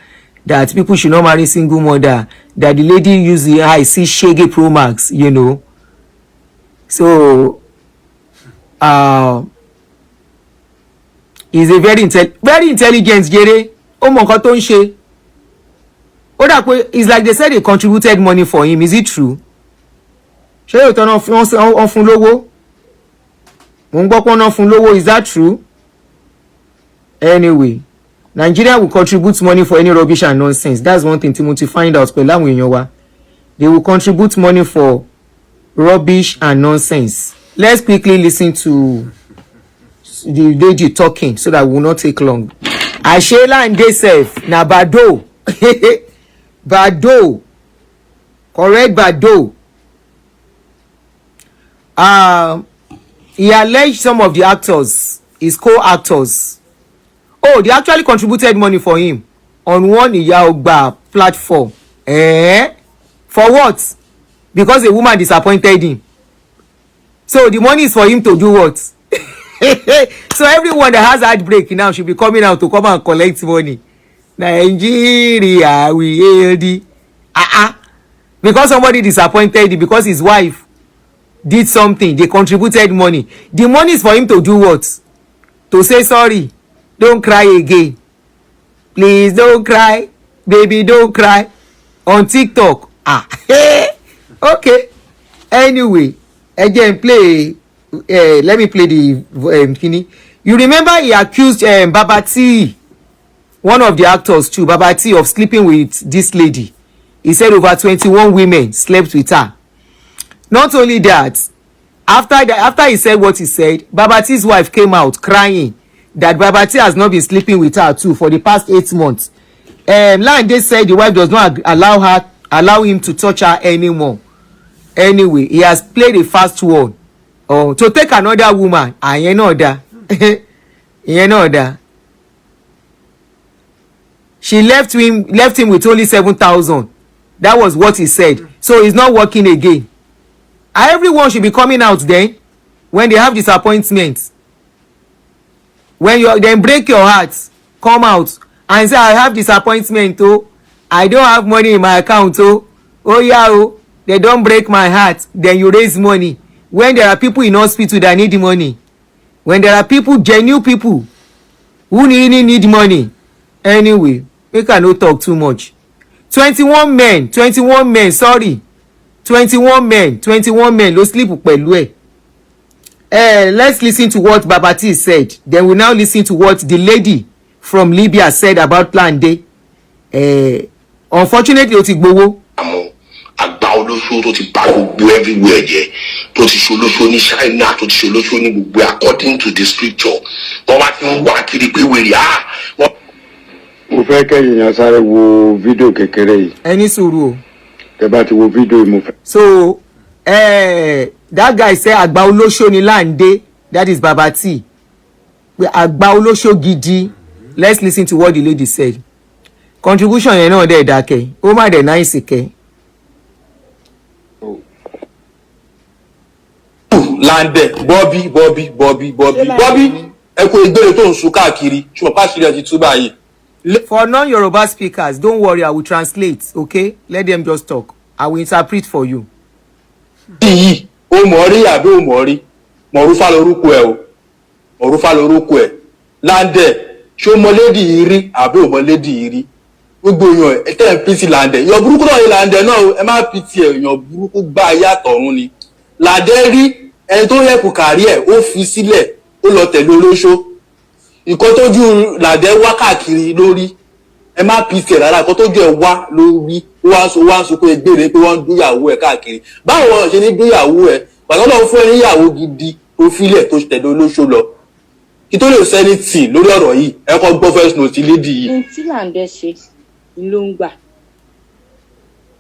that people should not marry single mother, that the lady used the IC Shege Pro Max, so he's a very intelligent Jere. ó mọ nǹkan tó ń ṣe. Ó dà pé it's like they said they contributed money for him. Is it true? Ṣé òótọ́ náà wọ́n fún lówó? Mo ń gbọ́ pé wọ́n fún lówó. Is that true? Anyway, Nigeria will contribute money for any rubbish and nonsense. That's one thing Timothy find out pẹ̀lú àwọn èèyàn wa. They will contribute money for rubbish and nonsense. Let's quickly listen to the lady talking so that we will not take long. Asiri Lande sef na bado. Bado. Correct bado. He alleged some of the actors, his co-actors. Oh, they actually contributed money for him on one Iyawo platform. For what? Because a woman disappointed him. So the money is for him to do what? So everyone that has heartbreak now should be coming out to come and collect money. Nigeria, we healthy. Because somebody disappointed him, because his wife did something, they contributed money. The money is for him to do what? To say sorry. Don't cry again. Please don't cry. Baby, don't cry. On TikTok. Okay. Anyway, again, play. Let me play the kini. You remember he accused Babati, one of the actors too, Babati, of sleeping with this lady. He said over 21 women slept with her. Not only that, after he said what he said, Babati's wife came out crying that Babati has not been sleeping with her too for the past 8 months. Lande said the wife does not allow him to touch her anymore. Anyway, he has played a fast one. To take another woman. She left him with only 7,000. That was what he said. So he's not working again. Everyone should be coming out then when they have disappointments. When you then break your heart, come out and say, I have disappointment. Oh, I don't have money in my account. Oh yeah, oh, they don't break my heart. Then you raise money. When there are people in hospital that need money, when there are people, genuine people who really need money. Anyway, we cannot talk too much. 21 men, sorry. 21 men, no sleep pẹ̀lú ẹ̀. Let's listen to what Babati said. Then we'll now listen to what the lady from Libya said about Lande. Unfortunately, ó ti gbowó. Àgbà olóṣó tó ti bá gbogbo everywhere jẹ́, tó ti ṣolóṣó ní China, tó ti ṣolóṣó ní gbogbo according to the scripture. Wọ́n wá ti ń wá kiri pé wèrè Mo fẹ́ kẹ́yìn yẹn sáré wo fídíò kékeré yìí. Ẹni sùúrù o. Tẹ́ bá ti wo fídíò yìí mo fẹ́. So, that guy say àgbà olóṣó ni Lande, that is Babati. Àgbà olóṣó gidi. Let's listen to what the lady said. Contribution yẹn náà dẹ̀ dákẹ́. Ó má dẹ̀ nice kẹ́. Lande, Bobby. Ẹ kò ìgbèrè tó ń sùn káàkiri. Ṣùgbọ́n pàṣírí ti tú báyìí. For non-Yoruba speakers, don't worry, I will translate, okay? Let them just talk. I will interpret for you. Yìí, ó mọ̀ rí àbí ó mọ̀ rí? Mọ̀rúfà lorúkọ ẹ̀ o. Mọ̀rúfà lorúkọ ẹ̀. Lande, ṣó mọ lady yìí rí àbí ò mọ lady yìí rí? Gbogbo èèyàn ẹ tẹ́ ń pìtì Lande. Èèyàn burúkú náà yìí Lande náà ẹ má pìtì ẹ̀ èèyàn burúkú gbá ayé àtọ̀run ni. Lande rí ẹni tó yẹ kù kárí ẹ̀ ó fi sílẹ̀ ó lọ tẹ̀lé olóṣó. Nǹkan tójú Lande wá káàkiri lórí ẹ má pìtì rárá nǹkan tójú ẹ wá lórí wá ń sọ pé gbére pé wọ́n ń dúyàwó ẹ káàkiri báwo wọn ṣe ní dúyàwó ẹ pàtó lọ́wọ́ fún ẹ níyàwó gidi tó filẹ̀ tó tẹ̀lé olóṣó lọ kí tó lè sẹ́ni tì lórí ọ̀rọ̀ yìí ẹ kọ́ gbọ́ first note lédi yìí. Ohun tí Lande ṣe ló ń gbà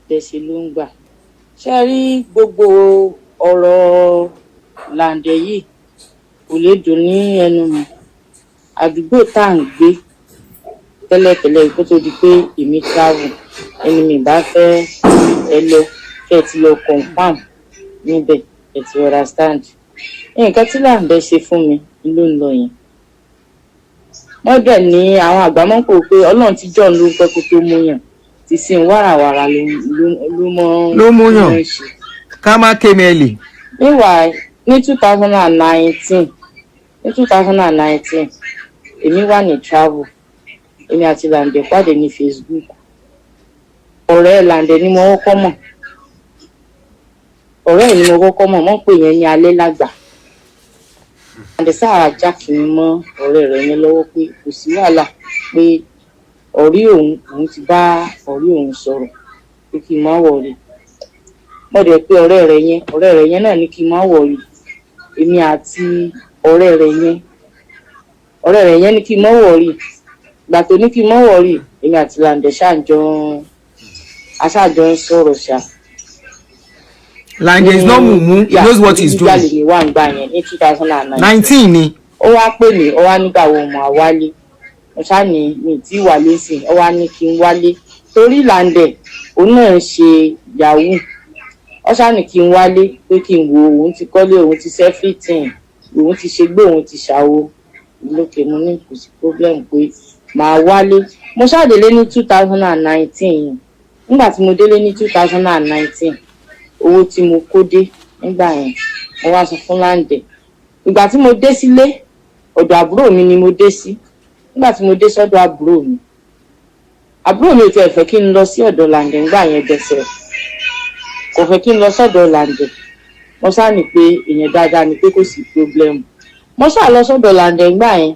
tẹ̀sí ló ń gbà ṣe rí gbogbo ọ̀rọ̀ Lande yìí kò lè dùn ní ẹnu mi àdúgbò tá à ń gbé tẹ́lẹ̀tẹ́lẹ̀ kó tó di pé èmi travel ẹni mi bá fẹ́ ẹ lọ kẹ́ ti lọ confam níbẹ̀ ẹ ti understand nǹkan tí Lande ṣe fún mi ló ń lọ yẹn wọ́n dẹ̀ ní àwọn àgbámọ́pò pé Ọlọ́run tí John ló ń pẹ́ kó tó múyàn ti sin wàràwàrà ló mọ́ ṣe. Ká má kémẹ́lì. Meanwhile ní 2019 èmi wà ní travel èmi àti Lande pàdé ní Facebook. Ọ̀rẹ́ Lande ni mo kọ́kọ́ mọ̀. Ọ̀rẹ́ ni mo kọ́kọ́ mọ̀, wọ́n pè yẹn ní alẹ́ lágbà. Lande sáà já kì í mọ́ ọ̀rẹ́ rẹ̀ yẹn lọ́wọ́ pé kò sí wàhálà pé ọ̀rí òun ti bá ọ̀rí òun sọ̀rọ̀ pé kí n má wọ̀rí. Mo dẹ̀ pé ọ̀rẹ́ rẹ̀ yẹn náà ní kí n má wọ̀rí. Èmi àti ọ̀rẹ́ rẹ̀ yẹn ní kí n má wọ̀rí. Ìgbà tó ní kí n má wọ̀rí, èmi àti Lande ṣáàjọ ń sọ̀rọ̀ ṣá. Lande is not mumu, he knows what he's doing. Ní wà ń gbà yẹn ní 19 ni. Ó wá pè mí, ó wá nígbà wo mo wálé. Mo ṣá ní mi tí wálé sí, ó wá ní kí n wálé. Torí Lande òun náà ń ṣe yahoo. Ó ṣá ní kí n wálé pé kí n wo òun ti kọ́lé, òun ti ṣe everything, òun ti ṣe gbé, òun ti ṣàwo. Lókè mo ní kò sí problem pé màá wálé. Mo ṣá délé ní 2019. Nígbà tí mo délé ní 2019, owó tí mo kó dé nígbà yẹn, mo wá sọ fún Lande. Ìgbà tí mo dé sílé, ọ̀dọ̀ àbúrò mi ni mo dé sí. Nígbà tí mo dé sọ́dọ̀ àbúrò mi ò tiẹ̀ fẹ́ kí n lọ sí ọ̀dọ̀ Lande nígbà yẹn bẹ̀sẹ̀. Kò fẹ́ kí n lọ sọ́dọ̀ Lande. Mo ṣá ní pé èèyàn dáadáa ni pé kò sí problem. Mo ṣá lọ sọ́dọ̀ Lande nígbà yẹn.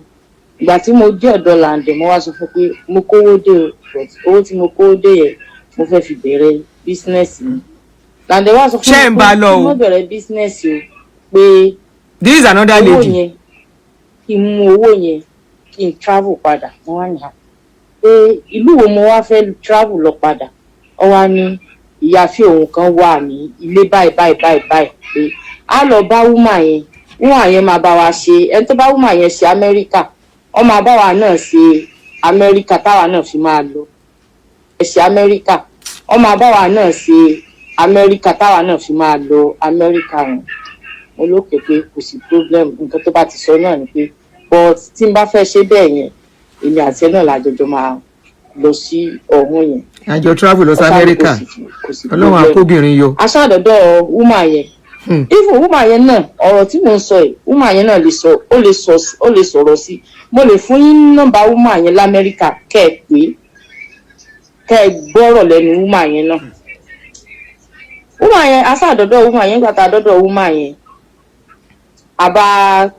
Ìgbà tí mo dé ọ̀dọ̀ Lande, mo wá sọ fún pé mo kówó dé owó tí mo kówó dé yẹn mo fẹ́ fi bẹ̀rẹ̀ business mi. Lande wá sọ fún mi pé mo bẹ̀rẹ̀ business o pé this is another lady. Kí n mú owó yẹn kí n travel padà. Mo wá ní pé ìlú wo mo wá fẹ́ travel lọ padà. Ó wá ní ìyáfẹ́ òun kan wà ní ilé báyìí pé a lọ bá woman yẹn máa bá wa ṣe, ẹni tó bá woman yẹn ṣe Amẹ́ríkà, ó máa bá wa náà ṣe Amẹ́ríkà táwa náà fi máa lọ. Ṣe Amẹ́ríkà, ó máa bá wa náà ṣe Amẹ́ríkà táwa náà fi máa lọ Amẹ́ríkà wọn. Mo lókè pé kò sí problem, nǹkan tó bá ti sọ náà ni pé but tí n bá fẹ́ ṣe bẹ́ẹ̀ yẹn, èmi àti ẹ náà lájọjọ máa lọ sí ọ̀hún yẹn. Àjọ travel lọ sí Amẹ́ríkà. Ọlọ́run àkóbìnrin yọ. Aṣáàdọ̀dọ̀ woman yẹn. Even woman yẹn náà, ọ̀rọ̀ tí mò ń sọ yìí, woman yẹn náà ó lè sọ̀rọ̀ sí. Mo lè fún yín nọ́mbà woman yẹn l'Amẹ́ríkà kẹ́ ẹ pé kẹ́ ẹ gbọ́rọ̀ lẹ́nu woman yẹn náà. Woman yẹn, aṣáàdọ̀dọ̀ woman yẹn, gbàtà àdọ̀dọ̀ woman yẹn. Àbá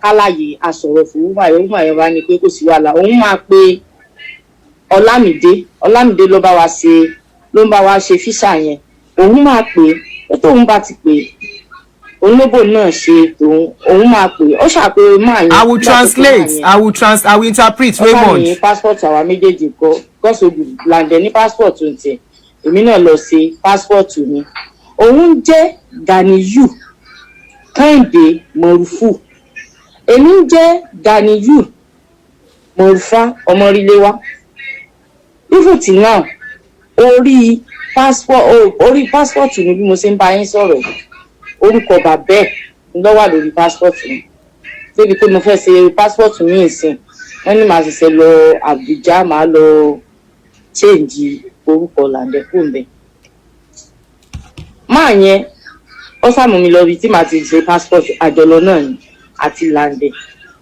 kálàyé asọ̀rọ̀ fún woman yẹn bá ní pé kò sí wàhálà. Òun máa pe Ọlámídé ló ń bá wa ṣe físà yẹn. Òun máa pè é tóun bá ti pè olóbò náà ṣe tòun, òun máa pè ó ṣàpè máa yẹn. I will translate, I will interpret Raymond. Ọ̀sán ní passport àwa méjèèjì kọ́ gọ́sọ̀gbù Lande ní passport ń tẹ̀, èmi náà lọ sí passport mi. Òun jẹ́ Ganiyu Kẹ́hìndé Mọ̀rúfù, èmi ń jẹ́ Ganiyu Mọ̀rúfà Ọmọríléwá. Even till now, orí passport mi bí mo ṣe ń bá yín sọ̀rọ̀, orúkọ bàbá ẹ̀ ló wà lórí passport mi. Débi pé mo fẹ́ ṣe passport mi ìsìn, wọ́n ní màá ṣẹ̀ṣẹ̀ lọ Àbújá, màá lọ change orúkọ Lande kù ń bẹ̀. Máa yẹn ó sàmù mi lọ bí tí màá ti ṣe passport àjọlọ náà ni àti Lande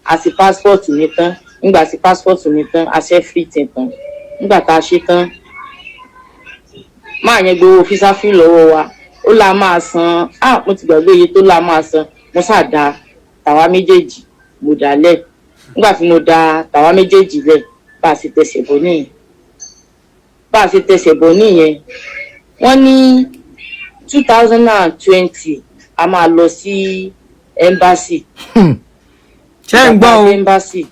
àti passport mi tán. Nígbà tí passport mi tán, a ṣe everything tán. Nígbà tá a ṣe tán, máa yẹn gbowó físà fí lọ́wọ́ wa, ó la máa san, mo ti gbàgbé iye tó la máa san. Mo ṣàdá tàwa méjèèjì mo dálẹ̀. Nígbà tí mo dá tàwa méjèèjì lẹ̀, bá a ṣe tẹsẹ̀ bọ̀ nìyẹn, wọ́n ní 2020 a máa lọ sí embassy. Ṣé ń gbọ́ o? Embassy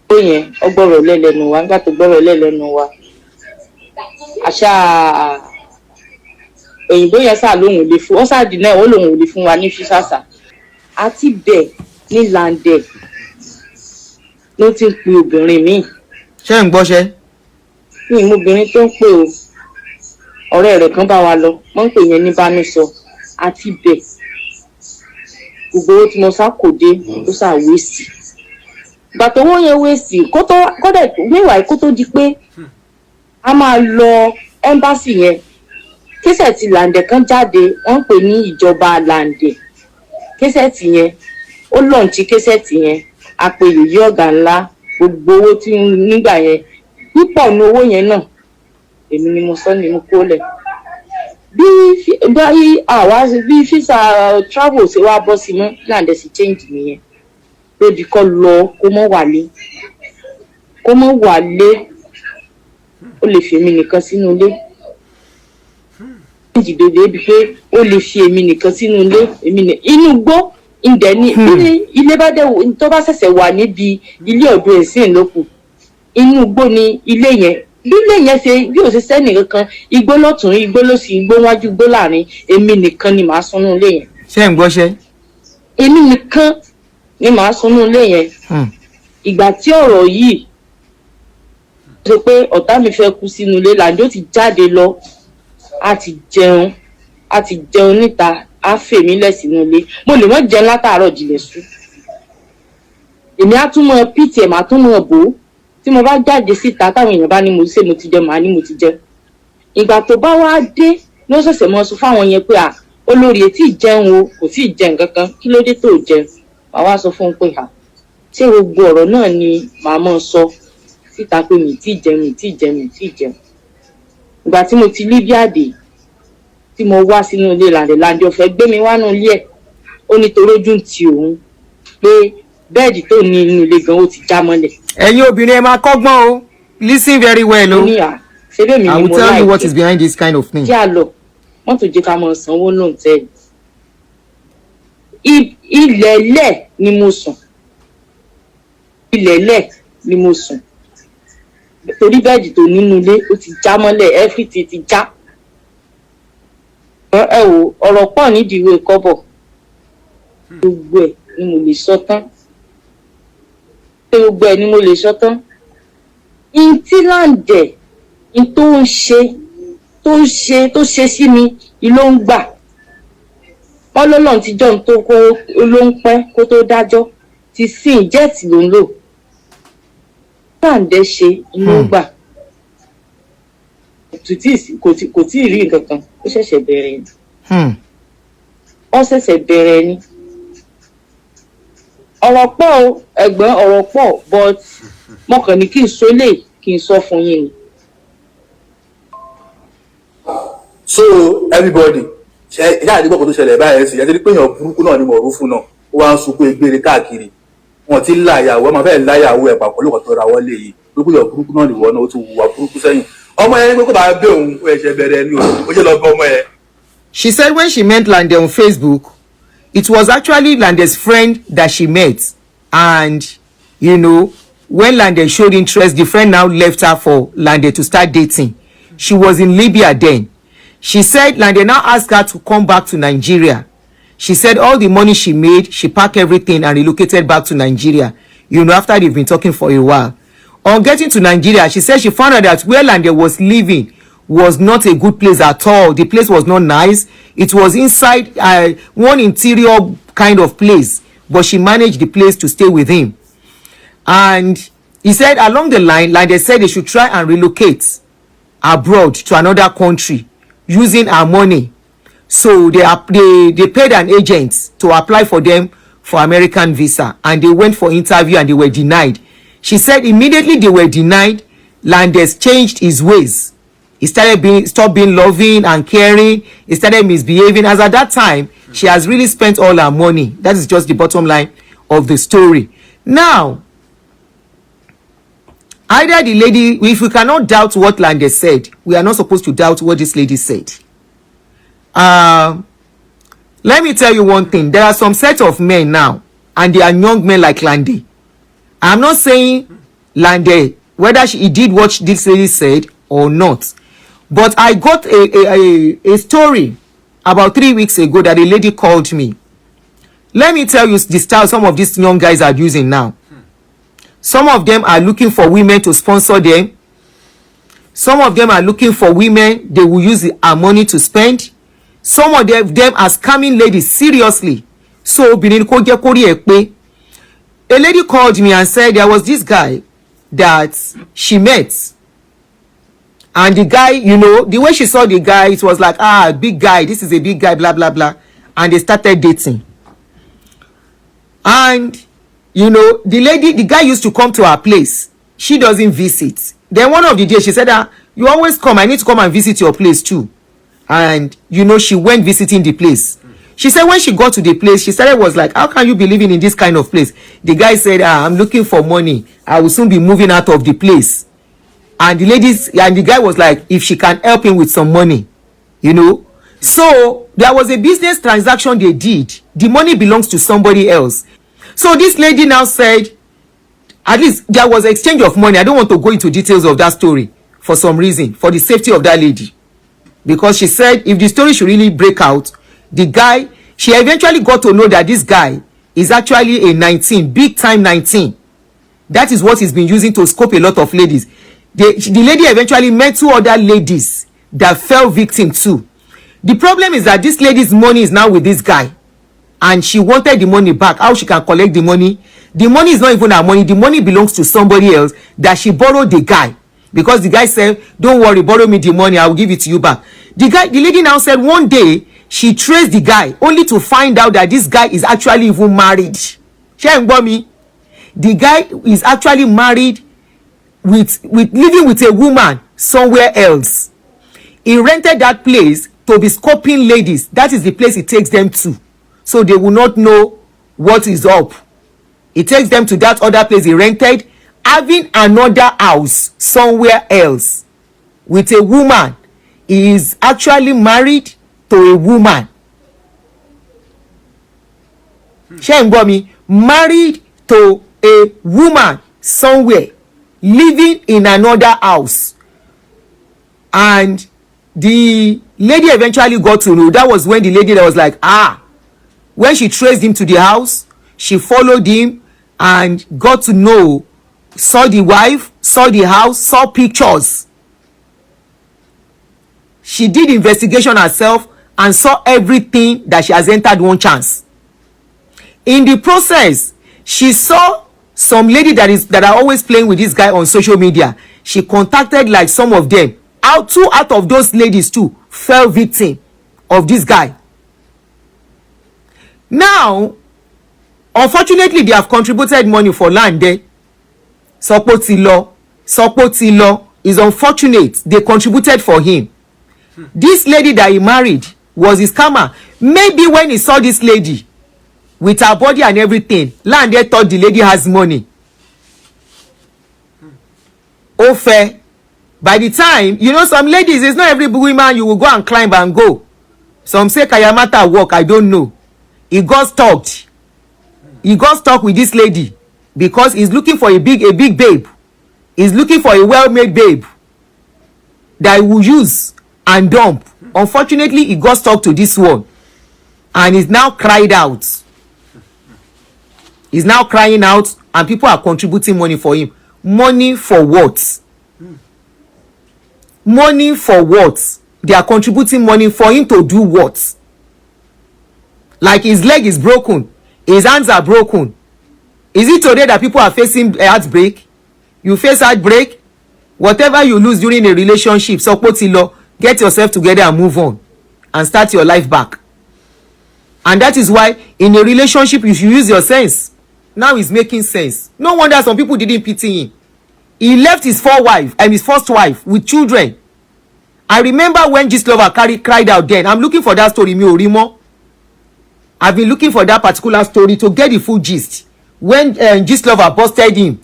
ó yẹn ọgbọ́rọ̀ lẹ́lẹ́nu wa. Nígbà tó gbọ́rọ̀ lẹ́lẹ́nu wa, àṣà òyìnbó yẹn sá lóhùn lè fún, ó sáàdì náà ó lóhùn lè fún wa ní físàsà. Àti bẹ́ẹ̀ ní Lande ló ti ń pe obìnrin míì. Ṣé ń gbọ́ṣẹ́? Ní ìmúbìnrin tó ń pè o, ọ̀rẹ́ rẹ̀ kan bá wa lọ, wọ́n ń pè yẹn ní Bánisọ. Àti bẹ́ẹ̀ gbogbo owó tí mo sá kò dé ó sá wéèsì. Ìgbà tó wọ́n yẹn wéèsì kódà níwàá kó tó di pé a máa lọ embassy yẹn, késẹ̀tì Lande kan jáde, wọ́n ń pè ní ìjọba Lande. Késẹ̀tì yẹn ó lọ́ǹtì késẹ̀tì yẹn, a pè yìí ọ̀gá ńlá gbogbo owó tí nígbà yẹn púpọ̀ ní owó yẹn náà èmi ni mo sọ ni mo kó lẹ̀ bí àwa bí físà travel ṣe wá bọ́ sí mọ́ Lande sì change nìyẹn lódì kọ́ lọ kó mọ́ wálé ó lè fi èmi nìkan sínú ilé ìjìdòdè bí pé ó lè fi èmi nìkan sínú ilé inú gbó ìdẹ ní ilé bá dẹ̀ tó bá ṣẹ̀ṣẹ̀ wà níbi ilé ọ̀dọ̀ ẹ̀sìn lókù inú gbó ni ilé yẹn bí ilé yẹn ṣe bí ò ṣe sẹ́nì kankan igbó lọ́tún igbó lósì igbó wájú igbó láàrin èmi nìkan ni màá sùn ilé yẹn. ṣé ń gbọ́ ṣe. èmi nìkan ni màá sùn ilé yẹn. ìgbà tí ọ̀rọ̀ yìí ṣe pé ọ̀tá mi fẹ́ kú sínú ilé Lande ó ti jáde lọ a ti jẹun níta á fèmí lẹ̀ sínú ilé mo lè mọ́ jẹun látàárọ̀ jìnlẹ̀ sùn èmi á tún mọ ptm á tún mọ bò ó tí mo bá jáde síta táwọn èèyàn bá ní mo ṣe mo ti jẹ màá ní mo ti jẹ ìgbà tó bá wá dé ló ṣẹ̀ṣẹ̀ mọ sọ fáwọn yẹn pé olórí etí ìjẹun o kò tí ì jẹ nǹkan kan kí ló dé tó jẹ màá wá sọ fún un pé ṣé gbogbo ọ̀rọ̀ náà ni màá mọ̀ sọ síta pé mi tí jẹun ìgbà tí mo ti Líbíàdé tí mo wá sínú ilé Lande ó fẹ́ gbé mi wá nínú ilé ẹ̀ ó ní torójú ti òun pé bẹ́ẹ̀dì tó ní inú ilé gan ó ti já mọ́lẹ̀. ẹ̀yin obìnrin ẹ máa kọ́gbọ́n o listen very well o. I will tell you what is behind this kind of thing. kí a lọ wọ́n tó jẹ́ ká mọ sanwó náà tẹ́lẹ̀ ilẹ̀lẹ̀ ni mo sùn torí bẹ́ẹ̀dì tó nínú ilé ó ti já mọ́lẹ̀ everything ti já. ẹ wò ọ̀rọ̀ pọ̀ nídìí ìwé kọ́bọ̀ gbogbo ẹ̀ ni mo lè sọ tán tí Lande tó ṣe sí mi ló ń gbà wọ́n lọ́lọ́run ti jọ́ tó kó ló ń pẹ́ kó tó dájọ́ ti sin jẹ́ẹ̀tì ló ń lò Lande ṣe ló ń gbà kò tí ì rí nǹkan kan ó ṣẹ̀ṣẹ̀ bẹ̀rẹ̀ ni ọ̀rọ̀ pọ̀ o ẹ̀gbọ́n ọ̀rọ̀ pọ̀ but mo kàn ní kí n sọ lè kí n sọ fún yín ni. so everybody ṣe ìyá àdìgbò kan tó ṣẹlẹ̀ báyẹn sì yẹn ti pé èèyàn burúkú náà ni Mọ̀rúfù náà ó wá ń sunkún egbére káàkiri wọn ti láyàwó ẹ máa fẹ́ láyàwó ẹ pàpọ̀ lóko tó ra wọlé yìí gbogbo èèyàn burúkú náà nìwọ náà ó ti wùwà burúkú sẹ́yìn ọmọ yẹn ní pé kó bá bẹ òun ó ẹ̀ṣẹ̀ bẹ̀rẹ̀ ni ó jẹ́ lọ bẹ ọmọ yẹn. She said when she met Lande on Facebook, it was actually Lande's friend that she met. And, you know, when Lande showed interest, the friend now left her for Lande to start dating. She was in Libya then. She said Lande now asked her to come back to Nigeria. She said all the money she made, she packed everything and relocated back to Nigeria, you know, after they've been talking for a while. On getting to Nigeria, she said she found out that where Lande was living was not a good place at all. The place was not nice. It was inside one interior kind of place, but she managed the place to stay with him. And he said along the line, Lande said they should try and relocate abroad to another country using her money. So they paid an agent to apply for them for American visa, and they went for interview and they were denied. She said immediately they were denied, Landes changed his ways. He stopped being loving and caring. He started misbehaving. As at that time, she has really spent all her money. That is just the bottom line of the story. Now, either the lady, if we cannot doubt what Lande said, we are not supposed to doubt what this lady said. Let me tell you one thing. There are some set of men now, and they are young men like Lande. I'm not saying Lande, whether he did what this lady said or not. But I got a story about 3 weeks ago that a lady called me. Let me tell you the style some of these young guys are using now. Some of them are looking for women to sponsor them. Some of them are looking for women they will use our money to spend. Some of them are scamming ladies seriously. So a lady called me and said there was this guy that she met. And the guy, you know, the way she saw the guy, it was like, big guy, this is a big guy, blah, blah, blah. And they started dating. And you know, the guy used to come to her place. She doesn't visit. Then one of the days she said, you always come, I need to come and visit your place too. And you know, she went visiting the place. She said when she got to the place, she started was like, how can you be living in this kind of place? The guy said, I'm looking for money, I will soon be moving out of the place. And the guy was like, if she can help him with some money, you know. So there was a business transaction they did. The money belongs to somebody else. So this lady now said, at least there was exchange of money. I don't want to go into details of that story for some reason, for the safety of that lady, because she said if the story should really break out, the guy, she eventually got to know that this guy is actually a 19, big time 19. That is what he's been using to scope a lot of ladies. The lady eventually met 2 other ladies that fell victim too. The problem is that this lady's money is now with this guy, and she wanted the money back. How she can collect the money? The money is not even her money. The money belongs to somebody else that she borrowed the guy, because the guy said, don't worry, borrow me the money, I will give it to you back. The lady now said one day she traced the guy only to find out that this guy is actually even married. The guy is actually married with living with a woman somewhere else. He rented that place to be scoping ladies. That is the place he takes them to, so they will not know what is up. He takes them to that other place he rented, having another house somewhere else with a woman. He is actually married to a woman. Married to a woman somewhere, living in another house. And the lady eventually got to know. That was when the lady that was like, when she traced him to the house, she followed him and got to know, saw the wife, saw the house, saw pictures. She did investigation herself and saw everything that she has entered one chance. In the process, she saw some lady that are always playing with this guy on social media. She contacted like some of them. 2 out of those ladies too fell victim of this guy. Now, unfortunately, they have contributed money for Lande. Sopotilo is unfortunate. They contributed for him. This lady that he married was his scammer. Maybe when he saw this lady with her body and everything, Lande thought the lady has money. Fair. By the time, you know, some ladies, it's not every woman you will go and climb and go. Some say Kayamata work, I don't know. He got stalked. He got stuck with this lady because he's looking for a big babe. He's looking for a well-made babe that he will use and dump. Unfortunately, he got stuck to this one, and he's now cried out. He's now crying out, and people are contributing money for him. Money for what? Money for what? They are contributing money for him to do what? Like his leg is broken, his hands are broken. Is it today that people are facing heartbreak? You face heartbreak, whatever you lose during a relationship, get yourself together and move on and start your life back. And that is why in a relationship you should use your sense. Now it's making sense. No wonder some people didn't pity him. He left his first wife with children. I remember when Gistlover cried out then. I'm looking for that story, I've been looking for that particular story to get the full gist. When Gistlover busted him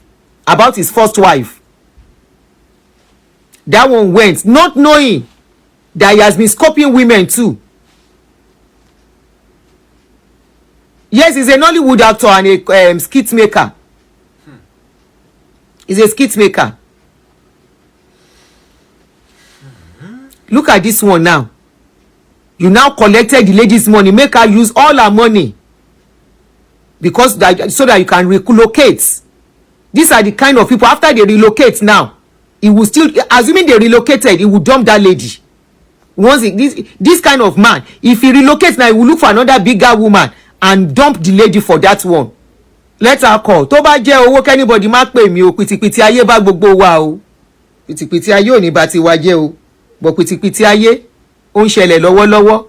about his first wife, that one went, not knowing that he has been scoping women too. Yes, he's a Nollywood actor and a skit maker. He's a skit maker. Look at this one now. You now collected the lady's money, make her use all her money because so that you can relocate. These are the kind of people, after they relocate now, he will still, assuming they relocated, he will dump that lady. Once this kind of man, if he relocates now, he will look for another bigger woman and dump the lady for that one. Let her call. Tó bá jẹ́ owó anybody má pè mí o, pìtìpìtì ayé bá gbogbo wa o. Pìtìpìtì ayé ò ní bá ti wa jẹ́ o. But pìtìpìtì ayé ó ń ṣẹlẹ̀ lọ́wọ́lọ́wọ́.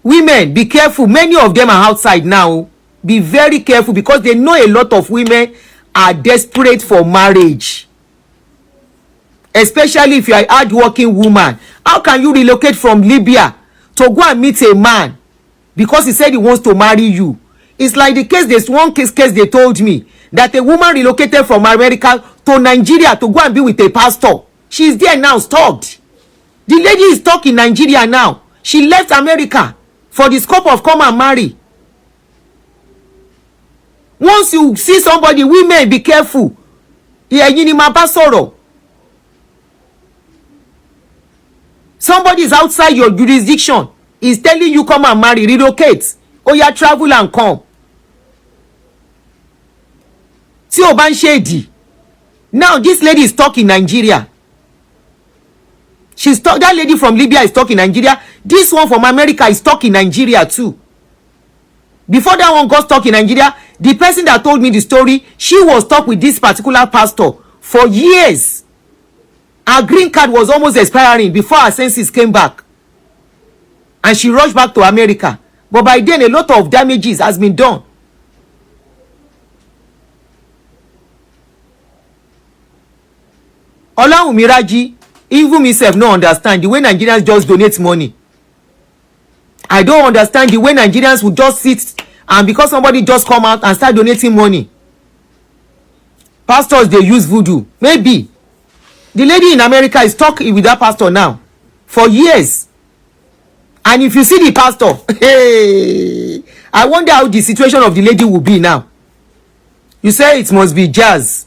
Women, be careful. Many of them are outside now. Be very careful, because they know a lot of women are desperate for marriage, especially if you are a hard-working woman. How can you relocate from Libya to go and meet a man because he said he wants to marry you? It's like the case, there's one case they told me that a woman relocated from America to Nigeria to go and be with a pastor. She's there now, stuck. The lady is stuck in Nigeria now. She left America for the scope of come and marry. Once you see somebody, women, be careful. Somebody is outside your jurisdiction, is telling you come and marry, relocate. Oh yeah, travel and come. See Oban Shady. Now this lady is stuck in Nigeria. She's stuck. That lady from Libya is stuck in Nigeria. This one from America is stuck in Nigeria too. Before that one got stuck in Nigeria, the person that told me the story, she was stuck with this particular pastor for years. Her green card was almost expiring before her senses came back. And she rushed back to America. But by then, a lot of damages has been done. Olawumiraji, even myself no understand the way Nigerians just donate money. I don't understand the way Nigerians will just sit and because somebody just come out and start donating money. Pastors, they use voodoo. Maybe. The lady in America is stuck with that pastor now for years. And if you see the pastor, hey, I wonder how the situation of the lady will be now. You say it must be jazz.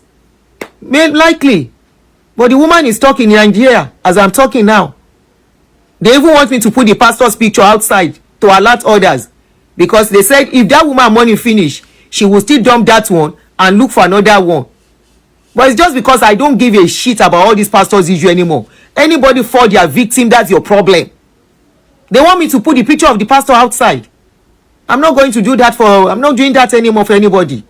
Likely. But the woman is stuck in Nigeria as I'm talking now. They even want me to put the pastor's picture outside to alert others. Because they said if that woman money finish, she will still dump that one and look for another one. But it's just because I don't give a shit about all these pastors' issue anymore. Anybody for their victim, that's your problem. They want me to put the picture of the pastor outside. I'm not going to do that I'm not doing that anymore for anybody.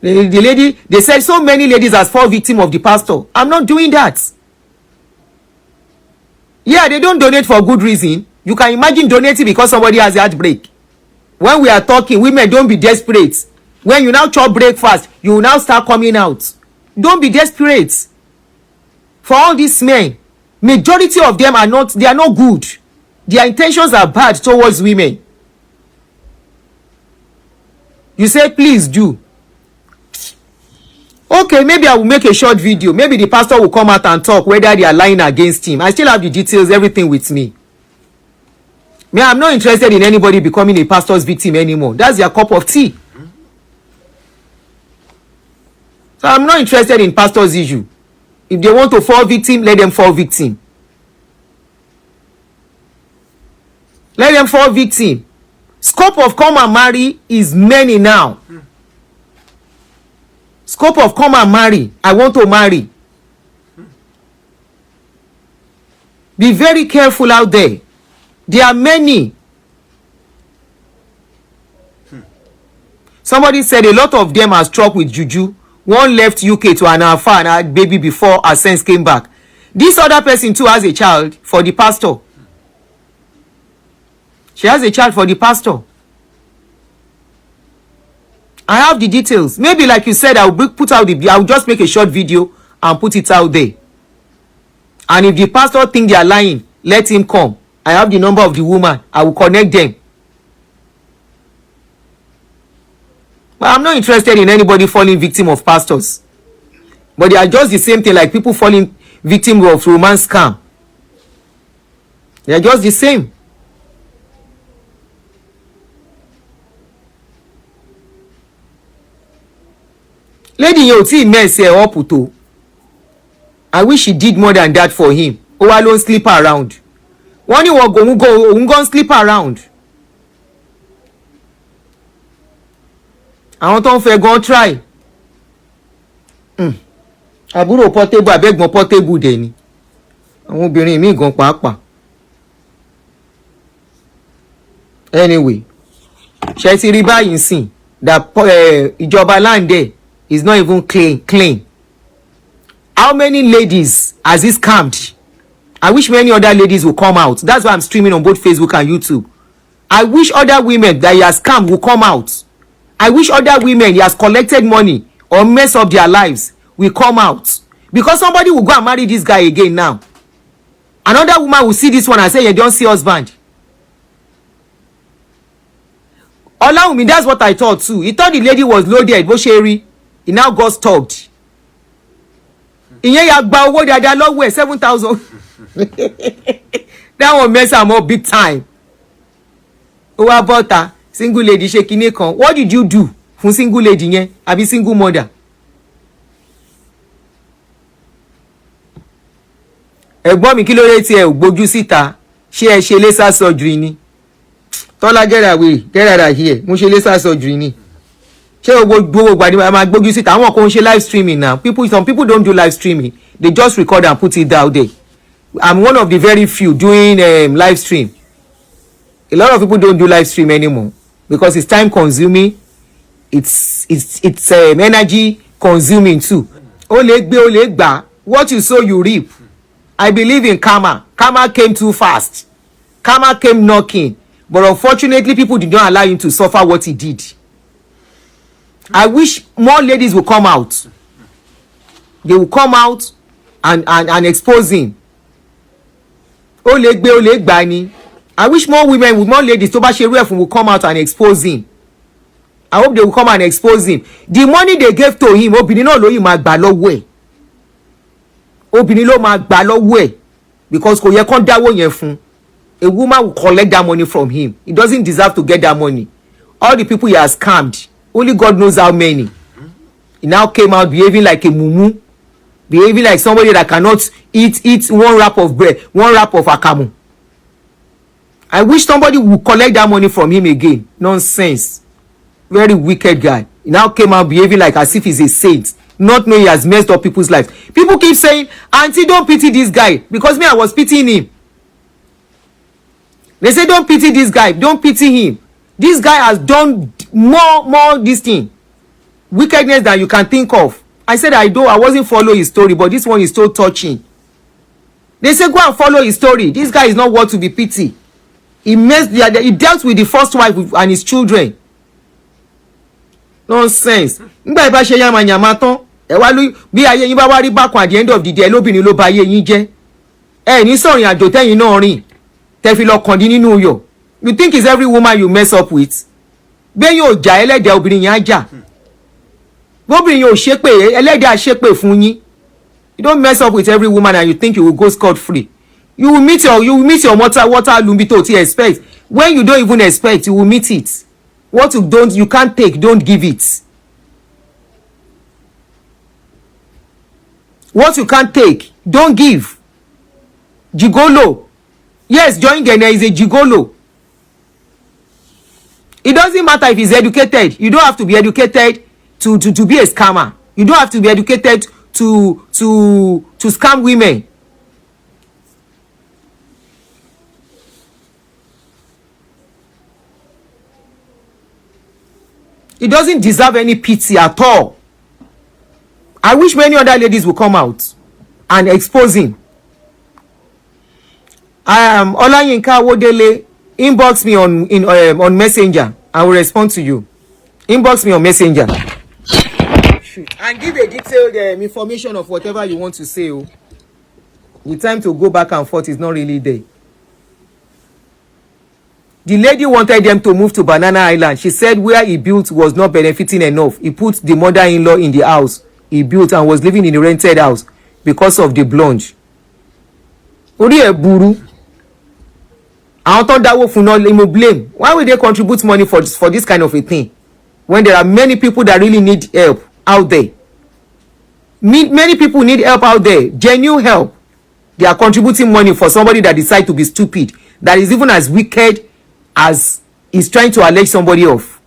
The lady, they said so many ladies as fall victim of the pastor. I'm not doing that. Yeah, they don't donate for good reason. You can imagine donating because somebody has a heartbreak. When we are talking, women, don't be desperate. When you now chop breakfast, you will now start coming out. Don't be desperate. For all these men, majority of them are not good. Their intentions are bad towards women. You say, please do. Okay, maybe I will make a short video. Maybe the pastor will come out and talk whether they are lying against him. I still have the details, everything with me. I'm not interested in anybody becoming a pastor's victim anymore. That's their cup of tea. So I'm not interested in pastor's issue. If they want to fall victim, let them fall victim. Let them fall victim. Scope of come and marry is many now. Scope of come and marry. I want to marry. Be very careful out there. There are many. Somebody said a lot of them are struck with juju. One left UK to an alpha and had baby before her sense came back. This other person too has a child for the pastor. She has a child for the pastor. I have the details. Maybe like you said, I'll just make a short video and put it out there. And if the pastor think they are lying, let him come. I have the number of the woman. I will connect them. But I'm not interested in anybody falling victim of pastors. But they are just the same thing like people falling victim of romance scam. They are just the same. Lady Yoti mess her up to. I wish she did more than that for him. Oh, I don't sleep around. One you go sleep around. I want to go try. Àbúrò portable abẹ́gbọ̀n portable dẹ̀ ni. Àwọn obìnrin mi gan pàápàá. Anyway, ṣé ti rí báyìí sìn that ìjọba Lande is not even clean. How many ladies has he scammed? I wish many other ladies will come out. That's why I'm streaming on both Facebook and YouTube. I wish other women that he has scammed will come out. I wish other women he has collected money or mess up their lives will come out. Because somebody will go and marry this guy again now. Another woman will see this one and say, you don't see husband. Olawumi, that's what I thought too. He thought the lady was loaded, Bosheri. He now got stopped. Ìyẹn ya gba owó dáadáa lọ́wọ́ ẹ̀ 7,000. That one mess am up big time. Ó wá bọ́ta single lady ṣe kinní kan. What did you do fún single lady yẹn àbí single mother? Ẹ̀gbọ́n mi kí ló dé tí ẹ ò gbójú síta? Ṣé ẹ ṣe laser surgery ni? Tọ́lá get away, get out of here. Mo ṣe laser surgery ni. Ṣé gbogbo gbàdí máa gbójú síta? Àwọn kan ṣe live streaming now. Some people don't do live streaming. They just record and put it out there. I'm one of the very few doing live stream. A lot of people don't do live stream anymore because it's time consuming. It's energy consuming too. Ó lè gbé, ó lè gbà. What you sow you reap. I believe in karma. Karma came too fast. Karma came knocking. But unfortunately, people did not allow him to suffer what he did. I wish more ladies will come out. They will come out and expose him. Ó lè gbé, ó lè gbà ni. I wish more women, with more ladies, tó bá ṣe irú ẹ̀ fún will come out and expose him. I hope they will come and expose him. The money they gave to him, obìnrin náà ló yìí máa gbà lọ́wọ́ ẹ̀. Obìnrin ló máa gbà lọ́wọ́ ẹ̀ because kò yẹ kán dáwó yẹn fún. A woman will collect that money from him. He doesn't deserve to get that money. All the people he has scammed, only God knows how many. He now came out behaving like a mumu, behaving like somebody that cannot eat one wrap of bread, one wrap of akamu. I wish somebody would collect that money from him again. Nonsense. Very wicked guy. He now came out behaving like as if he's a saint, not knowing he has messed up people's lives. People keep saying, Auntie, don't pity this guy. Because me, I was pitying him. They say, don't pity this guy. Don't pity him. This guy has done more this thing. Wickedness than you can think of. I said, I wasn't following his story, but this one is so touching. They say, go and follow his story. This guy is not worth to be pity. He dealt with the first wife and his children. Nonsense. Ngba iba ṣe yama yama tán. Ẹ wá lu bí ayé yín bá wá rí bákan at the end of the day lóbìnrin ló ba ayé yín jẹ́. Ẹ ní sọ̀rìn àjò tẹ́yin náà rìn. Tẹ́ fi lọ kàn dín nínú yọ̀. You think it's every woman you mess up with? Bẹ́ẹ̀ yóò jà ẹlẹ́dẹ̀ obìnrin yẹn á jà. Bóbìnrin yóò ṣépè ẹlẹ́dẹ̀ á ṣépè fún yín. You don't mess up with every woman and you think you will go scot free. You will meet your water lumbi to expect. When you don't even expect, you will meet it. What you can't take, don't give it. What you can't take, don't give. Gigolo. Yes, join Ghana is a gigolo. It doesn't matter if he's educated. You don't have to be educated to be a scammer. You don't have to be educated to scam women. He doesn't deserve any pity at all. I wish many other ladies will come out and expose him. Olayinka Wodele, inbox me on Messenger. I will respond to you. Inbox me on Messenger. Shoot. And give a detailed information of whatever you want to say. Oh. The time to go back and forth is not really there. The lady wanted them to move to Banana Island. She said where he built was not benefiting enough. He put the mother-in-law in the house he built and was living in the rented house because of the plunge. Orí ẹ̀ burú. Àwọn tó dáwó fún náà lè blame. Why would they contribute money for this kind of a thing? When there are many people that really need help out there. Many people need help out there. Genuine help. They are contributing money for somebody that decides to be stupid. That is even as wicked as he's trying to allege somebody of.